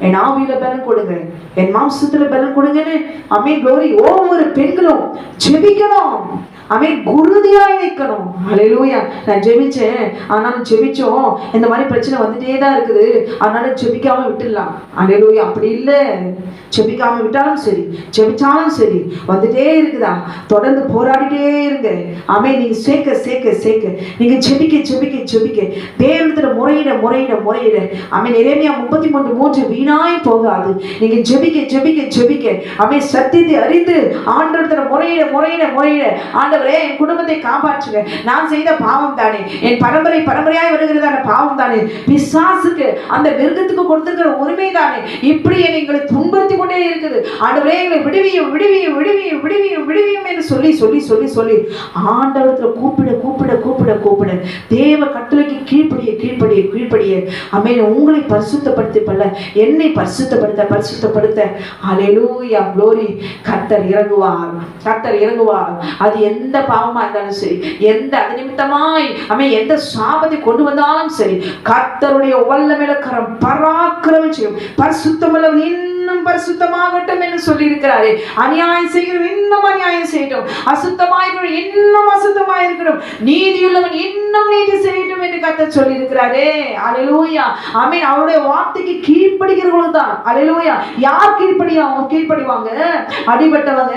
என் ஆவியில பலன் கொடுங்க, என் மாம்சத்துல பலன் கொடுங்கன்னு அமே க்ளோரி ஒவ்வொரு பெண்களும் ஜெபிக்கணும். அவன் குருதியாய் நிற்கணும். அல்லேலூயா. நான் ஜெபிச்சேன், ஆனாலும் ஜெபிச்சோம் இந்த மாதிரி பிரச்சனை வந்துட்டே தான் இருக்குது, அதனால ஜெபிக்காம விட்டுடலாம். அல்லேலூயா. அப்படி இல்லை. ஜெபிக்காம விட்டாலும் சரி, ஜெபிச்சாலும் சரி, வந்துட்டே இருக்குதா, தொடர்ந்து போராடிட்டே இருங்க. அவன் நீங்க சேர்க்க சேர்க்க சேர்க்க நீங்க ஜெபிக்க ஜெபிக்க ஜெபிக்க தேவனத்துல முறையிட முறையிட முறையிட அவன் எரேமியா 33:3 வீணாய் போகாது. நீங்க ஜெபிக்க ஜெபிக்க ஜெபிக்க அவன் சத்தியத்தை அறிந்து ஆண்டவரத்துல முறையிட முறையிட முறையிட, ஆண்டவரே என் குடும்பத்தை காப்பாற்றுங்க, நான் செய்த பாவம் தானே, என் பரம்பரை பரம்பரையாய் வருகிறதான பாவம் தானே, பிசாசுக்கு அந்த மிருகத்துக்கு கொடுத்திருக்கிற உரிமை தானே இப்படி எங்களை துன்புறுத்தி கொண்டே இருக்குது, ஆண்டவரே எங்களை விடுவியும் விடுவியும் விடுவியும் விடுவியும் விடுவியும் என்று சொல்லி சொல்லி சொல்லி சொல்லி ஆண்டவரத்துல கூப்பிட கூப்பிட கூப்பிட கூப்பிட தேவ கட்டளைக்கு கீழ்ப்படிய கீழ்ப்படிய கீழ்ப்படிய அமேன் உங்களை பரிசுத்தப்படுத்தி பல்ல என்னை பரிசுத்தப்படுத்த பரிசுத்தப்படுத்த. அல்லேலூயா. க்ளோரி. கர்த்தர் இறங்குவார், கர்த்தர் இறங்குவார். அது எந்த பாவமா இருந்தாலும் சரி, எந்த நிமித்தமாய் அவன் எந்த சாபத்தை கொண்டு வந்தாலும் சரி, கர்த்தருடைய வல்லமையுள்ள கரம் பராக்கிரமம் செய்யும். பரிசுத்தமுள்ளவன் இன்னும் பரிசுத்தமாகட்டும் என்று சொல்லி இருக்கிறாரே. அநியாயம் செய்கிறவன் இன்னும் அநியாயம் செய்யட்டும், அசுத்தமாயிருக்கிறவன் இன்னும் அசுத்தமாயிருக்கணும், நீதியுள்ளவன் இன்னும் நீதி செய்யட்டும் என்று கர்த்தர் சொல்லி இருக்கிறாரே. அல்லேலூயா. ஆமென். அவருடைய வார்த்தைக்கு கீழ்ப்படுகிறவர்கள் தான். அல்லேலூயா. யார் கீழ்ப்படிவாங்க? அடிபட்டவங்க,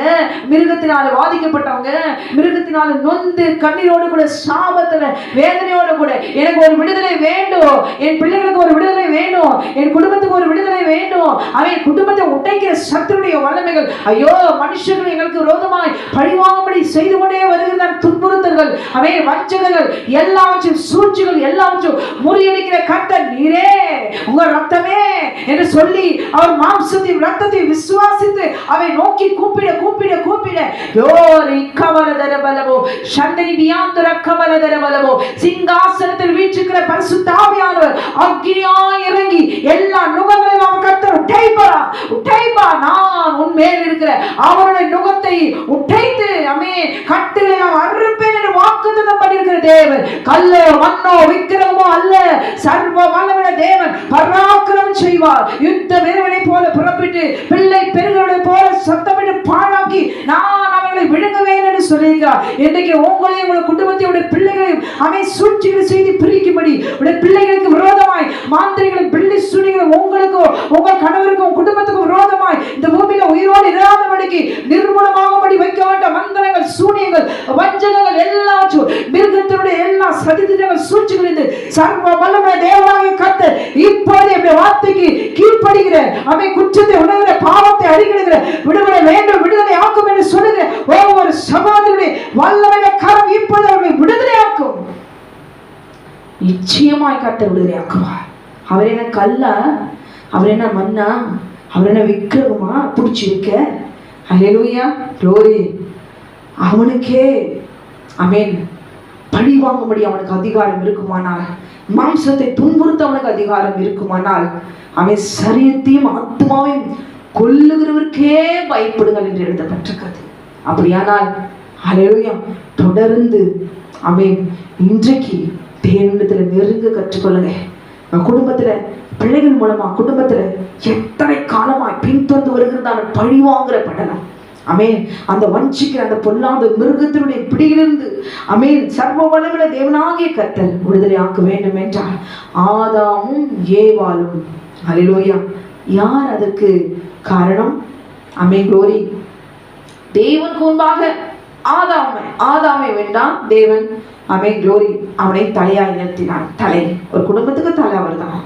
மிருகத்தினால வாதிக்கப்பட்டவங்க, மிருகத்தினால நொந்து கண்ணீரோடு கூட சாபத்துல வேதனையோடு கூட எனக்கு ஒரு விடுதலை வேண்டும், என் பிள்ளைகளுக்கு ஒரு விடுதலை வேண்டும், என் குடும்பத்துக்கு ஒரு விடுதலை வேண்டும். அவன் குடும்பத்தை உடைக்கிற சத்துருடைய வல்லமைகள், ஐயோ மனுஷர்கள் எங்களுக்கு விரோதமாய் பழிவாங்கும்படி செய்து கொண்டே வருகிற துன்புறுத்தல்கள், அவன் வஞ்சகங்கள் எல்லாவற்றும் சூழ்ச்சிகள் எல்லாவற்றும் முறியடிக்கிற கர்த்தர் நீரே, உங்க ரத்தமே என்று சொல்லி அவர் மாம்சத்தையும் ரத்தத்தையும் விசுவாசித்து அவை நோக்கி கூப்பிட கூப்பிட கூப்பிட சிங்காசனத்தில் வீற்றிருக்கிற பரிசுத்த ஆவியானவர் அக்கினியாய் இறங்கி எல்லா நுகங்களையும் அவர் கர்த்தர் உடைப்பா. நான் உன்மேல் இருக்கிற அவருடைய நுகத்தை உடைத்து அமே கட்டிலை நான் அறுப்பேன் என்று வாக்குத்தத்தம் பண்ணியிருக்கிற தேவன் கல்லோ மண்ணோ விக்கிரமோ அல்ல, சர்வ வல்லமையுள்ள தேவன் பராக்கிரமம் செய்வார். யுத்த வீரனை போல புறப்பட்டு பிள்ளை பெருகளை போல சத்தமிட்டு பாழாக்கி நான் அவர்களை விழுங்குவேன் என்று சொல்லியிருக்கிறார். இன்றைக்கு உங்களையும் உங்கள் குடும்பத்தையும் பிள்ளைகளையும் அவை சூழ்ச்சிகள் செய்து பிரிக்கும்படி உடைய பிள்ளைகளுக்கு விரோதமாய் மாந்திரிகளும் பிள்ளை சூழ்ச்சிகளும் உங்களுக்கும் உங்கள் கணவருக்கும் குடும்பத்துக்கும் விரோதமாய் இப்போதைக்கு நிர்மூலமாகும்படி வைக்க வேண்டாம். மந்திரங்கள், சூனியங்கள், வஞ்சகங்கள் எல்லாச்சும் மிருகத்தினுடைய எல்லா சதித்திட்டங்கள் சூழ்ச்சிகளிலிருந்து சர்வ வல்லமை தேவனாகிய கர்த்தர் இப்போது என்னுடைய வார்த்தைக்கு கீழ்ப்படுகிற அவை குற்றத்தை உணர்கிற பாவத்தை அறிகிற விடுதலை வேண்டும், விடுதலை ஆக்கும் என்று சொல்லுகிற ஒவ்வொரு சகோதரனுடைய வல்லமையுடைய கரம் இப்போது அவர்களை விடுதலை ஆக்கும். நிச்சயமாய் கர்த்தர் விடுதலை ஆக்குவார். அவர் என்ன கல்லா? அவர் என்ன மண்ணா? அவர் என்ன விக்கிரகமா பிடிச்சி வைக்க? அல்லேலூயா, க்ளோரி. அவனுக்கே ஆமென் பழி வாங்கும்படி அவனுக்கு அதிகாரம் இருக்குமானால், மாம்சத்தை துன்புறுத்த அவனுக்கு அதிகாரம் இருக்குமானால், அவன் சரீரத்தையும் ஆத்மாவையும் கொல்லுகிறவருக்கே பயப்படுங்கள் என்று எழுதப்பட்டிருக்கிறது. அப்படியானால் அல்லேலூயா, தொடர்ந்து ஆமென் இன்றைக்கு தேவனிடத்துல நெருங்க கற்றுக்கொள்ளுங்க. குடும்பத்துல பிள்ளைகள் மூலமா குடும்பத்துல எத்தனை காலமாய் பின்தொடர்ந்து வருகிறதான பழி வாங்குற படலம் ஆமென், அந்த வஞ்சிக்கிற அந்த பொல்லாத மிருகத்தினுடைய பிடியிலிருந்து ஆமென் சர்வ வல்லமையுள்ள தேவனாகிய கர்த்தர் விடுதலை ஆக்க வேண்டும் என்றால் ஆதாமும் ஏவாளும் அல்லேலூயா. யார் அதற்கு காரணம்? ஆமென், க்ளோரி. தேவனுக்கு முன்பாக ஆதாமை வேண்டாம் தேவன் ஆமென், க்ளோரி. அவனை தலையாய் நிறுத்தினான். தலை, ஒரு குடும்பத்துக்கு தலை அவர் தான்.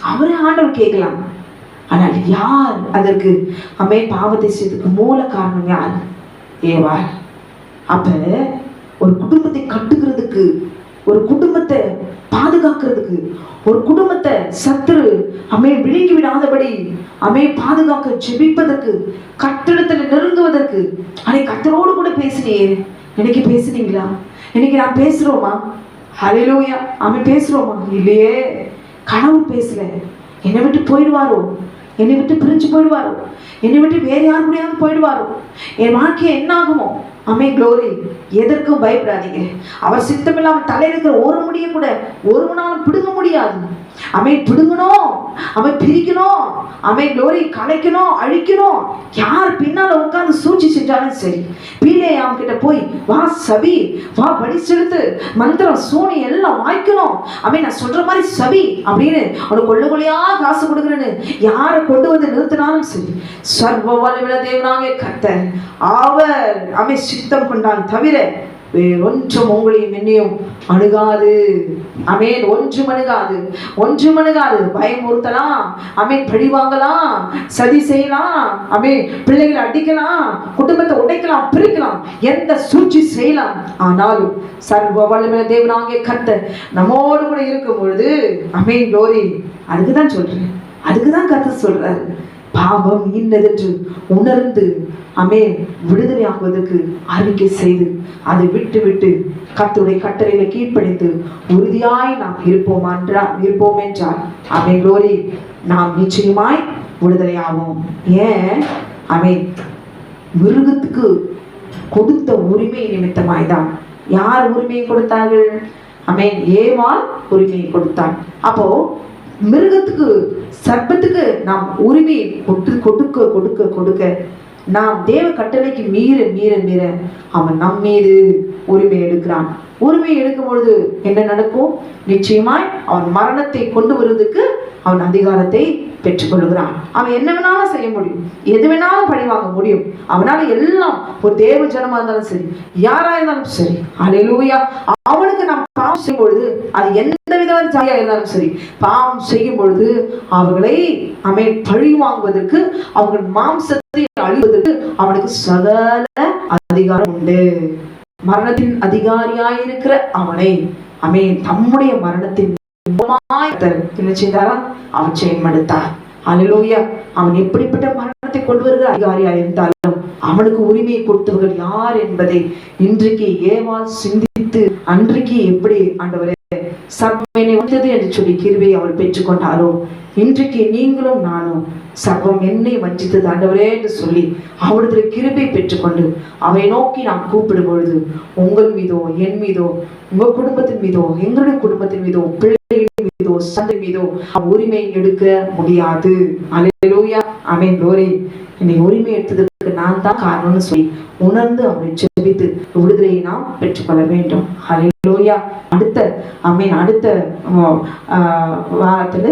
அவரை ஆண்டவர் கேட்கலாம். ஆனால் யார் அதற்கு ஆமென் பாவத்தை செய்ததுக்கு மூல காரணம் யார்? ஏவாள். அப்ப ஒரு குடும்பத்தை கட்டுகிறதுக்கு, ஒரு குடும்பத்தை பாதுகாக்கிறதுக்கு, ஒரு குடும்பத்தை சத்துரு ஆமென் விழுங்கி விடாதபடி ஆமென் பாதுகாக்க ஜெபிப்பதற்கு, கட்டிடத்துல நெருங்குவதற்கு அன்னைக்கு கர்த்தரோடு கூட பேசினியே. இன்னைக்கு பேசுனீங்களா? இன்னைக்கு நான் பேசுறோமா? ஹல்லேலூயா, அவன் பேசுறோமா? இல்லையே. கணவன் பேசல, என்னை விட்டு போயிடுவாரோ, என்னை விட்டு பிரிஞ்சு போயிடுவாரோ, என்னை விட்டு வேற யாரு கூடயாவது போயிடுவாரோ, என் வாழ்க்கை என்ன ஆகுமோ? ஆமென், க்ளோரி. எதற்கும் பயப்படாதீங்க. அவர் சித்தமில்லாம தலையில் இருக்கிற ஒரு முடிய கூட ஒருவனாலும் பிடுங்க முடியாது. ஆமென், பிடுங்கணும், அவன் பிரிக்கணும், ஆமென், க்ளோரி, கலைக்கணும், அழிக்கணும். யார் பின்னால உட்கார்ந்து சூழ்ச்சி செஞ்சாலும் சரி, பீலேயாம் கிட்ட போய் வா சபி, வா பலி செலுத்து, மந்திரம் சூனி எல்லாம் வாய்க்கணும், ஆமென், நான் சொல்ற மாதிரி சபி அப்படின்னு உனக்கு கொள்ளுகொள்ளையா காசு கொடுக்குறேன்னு யாரை கொண்டு வந்து நிறுத்தினாலும் சரி, சர்வ வல்லமையுள்ள தேவனாகிய கர்த்தர் அவர் ஆமென் சித்தம் கொண்டான் தவிர வேறொன்றும் உங்களையும் என்னையும் அணுகாது. ஆமென், ஒன்றும் அணுகாது, ஒன்றும் அணுகாது. பயமுறுத்தலாம், ஆமென், பழி வாங்கலாம், சதி செய்யலாம், ஆமென், பிள்ளைகளை அடிக்கலாம், குடும்பத்தை உடைக்கலாம், பிரிக்கலாம், எந்த சூழ்ச்சி செய்யலாம். ஆனாலும் சர்வ வல்லமையுள்ள தேவனாகிய கர்த்தர் நம்மோடு கூட இருக்கும் பொழுது ஆமென், க்ளோரி. அதுக்குதான் சொல்றேன், அதுக்குதான் கர்த்தர் சொல்றாரு, பாவம் இன்னதென்று உணர்ந்து ஆமென் விடுதலை ஆகுவதற்கு அறிக்கை செய்து அதை விட்டு விட்டு கர்த்தருடைய கட்டளைகளை கீழ்ப்படிந்து உறுதியாய் நாம் இருப்போம் என்றால் ஆமென், க்ளோரி, நாம் நிச்சயமாய் விடுதலை ஆவோம். ஏன்? ஆமென், மிருகத்துக்கு கொடுத்த உரிமை நிமித்தமாய் தான். யார் உரிமையை கொடுத்தார்கள்? ஆமென், ஏவாள் உரிமையை கொடுத்தான். அப்போ மிருகத்துக்கு, சர்ப்பத்துக்கு நாம் உரிமையை கொடுக்க கொடுக்க கொடுக்க நாம் தேவ கட்டளைக்கு மீற மீற மீற அவன் நம் மீது உரிமை எடுக்கிறான். உரிமை எடுக்கும் பொழுது என்ன நடக்கும்? நிச்சயமாய் அவன் மரணத்தை கொண்டு வருவதற்கு அவன் அதிகாரத்தை பெற்றுக்கொள்கிறான். அவன் என்ன வேணாலும் செய்ய முடியும், எது வேணாலும் பழி வாங்க முடியும். அவனால எல்லாம், ஒரு தேவ ஜனமா இருந்தாலும் சரி, யாரா இருந்தாலும் சரி, அல்லேலூயா, அவனுக்கு நாம் பாவம் செய்யும் பொழுது, அது எந்த விதமான ஜாதியா இருந்தாலும் சரி, பாவம் செய்யும் பொழுது அவர்களை அவன் பழி வாங்குவதற்கு, அவர்கள் மாம்சத்தை அழிவதற்கு அவனுக்கு சகல அதிகாரம் உண்டு. மரணத்தின் அதிகாரியாயிருக்கிற அவனை அவன் தம்முடைய மரணத்தின் என்ன செய்தாரா? அவன் செயல்படுத்தார். அல்லேலூயா. அவன் எப்படிப்பட்ட மரணத்தை கொண்டு வருகிற அதிகாரியா இருந்தாலும் அவனுக்கு உரிமையை கொடுத்தவர்கள் யார் என்பதை இன்றைக்கு ஏவாள் சிந்தித்து, அன்றைக்கு எப்படி ஆண்டவரே சர்வம் வந்தது என்று சொல்லி கிருபையை அவள் பெற்றுக்கொண்டாரோ, இன்றைக்கு நீங்களும் நானும் சர்வம் என்னை வஞ்சித்தது ஆண்டவரே என்று சொல்லி அவருடைய கிருபை பெற்றுக்கொண்டு அவை நோக்கி நாம் கூப்பிடும் பொழுது, உங்கள் மீதோ, என் மீதோ, உங்க குடும்பத்தின் மீதோ, எங்களுடைய குடும்பத்தின் மீதோ, பிள்ளைகளின் மீதோ, சந்தை மீதோ உரிமை எடுக்க முடியாது. அல்லேலூயா, ஆமென், க்ளோரி. இன்னைக்கு உரிமை எடுத்ததற்கு நான் தான் காரணம்னு சொல்லி உணர்ந்து அவரை ஜெபித்து விடுதலையை நாம் பெற்றுக்கொள்ள வேண்டும். அல்லேலூயா. அடுத்த ஆமென், அடுத்த வாரத்துல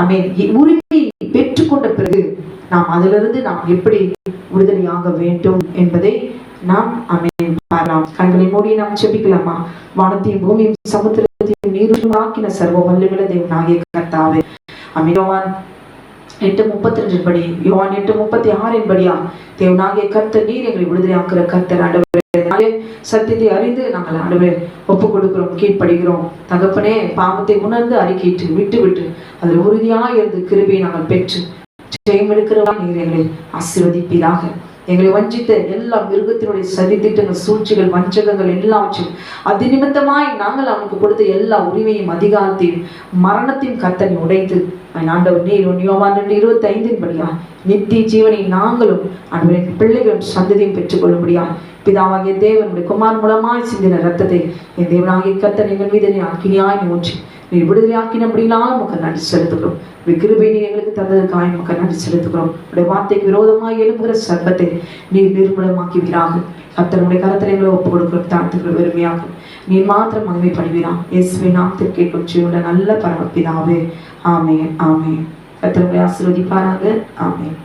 ஆமென், உரிமை பெற்றுக்கொண்ட பிறகு நாம் அதிலிருந்து நாம் எப்படி விடுதலையாக வேண்டும் என்பதை நாம் பாரலாம். கண்களை மூடி நாம் செபிக்கலாமா? வானத்தையும் பூமியும் சமுத்திரத்தையும் நீருமாக்கின சர்வ வல்லமையுள்ள தேவனாகிய கர்த்தாவே, யோவான் 8:32 படி, யோவான் 8:36 படியா தேவனாகிய கர்த்தர் நீர் எங்களை விடுதலையாக்குற கர்த்தர். ஆண்டவரே, சத்தியத்தை அறிந்து நாங்கள் ஆண்டவரே ஒப்பு கொடுக்கிறோம், கீழ்ப்படுகிறோம். தகப்பனே, பாவத்தை உணர்ந்து அறிக்கையிட்டு விட்டு அதில் உறுதியாக இருந்து கிருபையை நாங்கள் பெற்று ஜெயம் எடுக்கிறவா நீர் எங்களை ஆசீர்வதிப்பீராக. எங்களை வஞ்சித்த எல்லா மிருகத்தினுடைய சதி திட்டங்கள், சூழ்ச்சிகள், வஞ்சகங்கள் எல்லாவற்றையும் அது நிமித்தமாய் நாங்கள் அவனுக்கு கொடுத்த எல்லா உரிமையும் அதிகாரத்தையும் மரணத்தையும் கர்த்தனை உடைத்து ஆண்டவர் நீர் யோவான் 2:25 படியா நித்திய ஜீவனை நாங்களும் ஆண்டவரின் பிள்ளைகளும் சந்ததியும் பெற்றுக்கொள்ளும்படியா பிதாவாகிய தேவனுடைய குமார் மூலமாய் சிந்தின ரத்தத்தை என் தேவனாகிய கர்த்தர் எங்கள் மீது அக்கினியாய் ஊற்றி நீர் விடுதலை ஆக்கினபடினாலும் உமக்கு நன்றி செலுத்துகிறோம். கிருபை நீர் எங்களுக்கு தந்ததற்காக உமக்கு நன்றி செலுத்துகிறோம். உடைய வார்த்தைக்கு விரோதமாய் எழுப்புகிற சர்ப்பத்தை நீர் நிர்மூலமாக்குவீராக. கர்த்தருடைய கரத்தில் எங்களை ஒப்பு கொடுக்கிறோம், தாழ்த்துக்கிற வெறுமையாகும். நீர் மாத்திரம் மகிமைப்படுவீராம். இயேசுவின் நாமத்தில் கேட்கும் ஜீவனுள்ள நல்ல பரமபிதாவே, ஆமென் ஆமென். கர்த்தர் உங்களை ஆசீர்வதிப்பாராக. ஆமென்.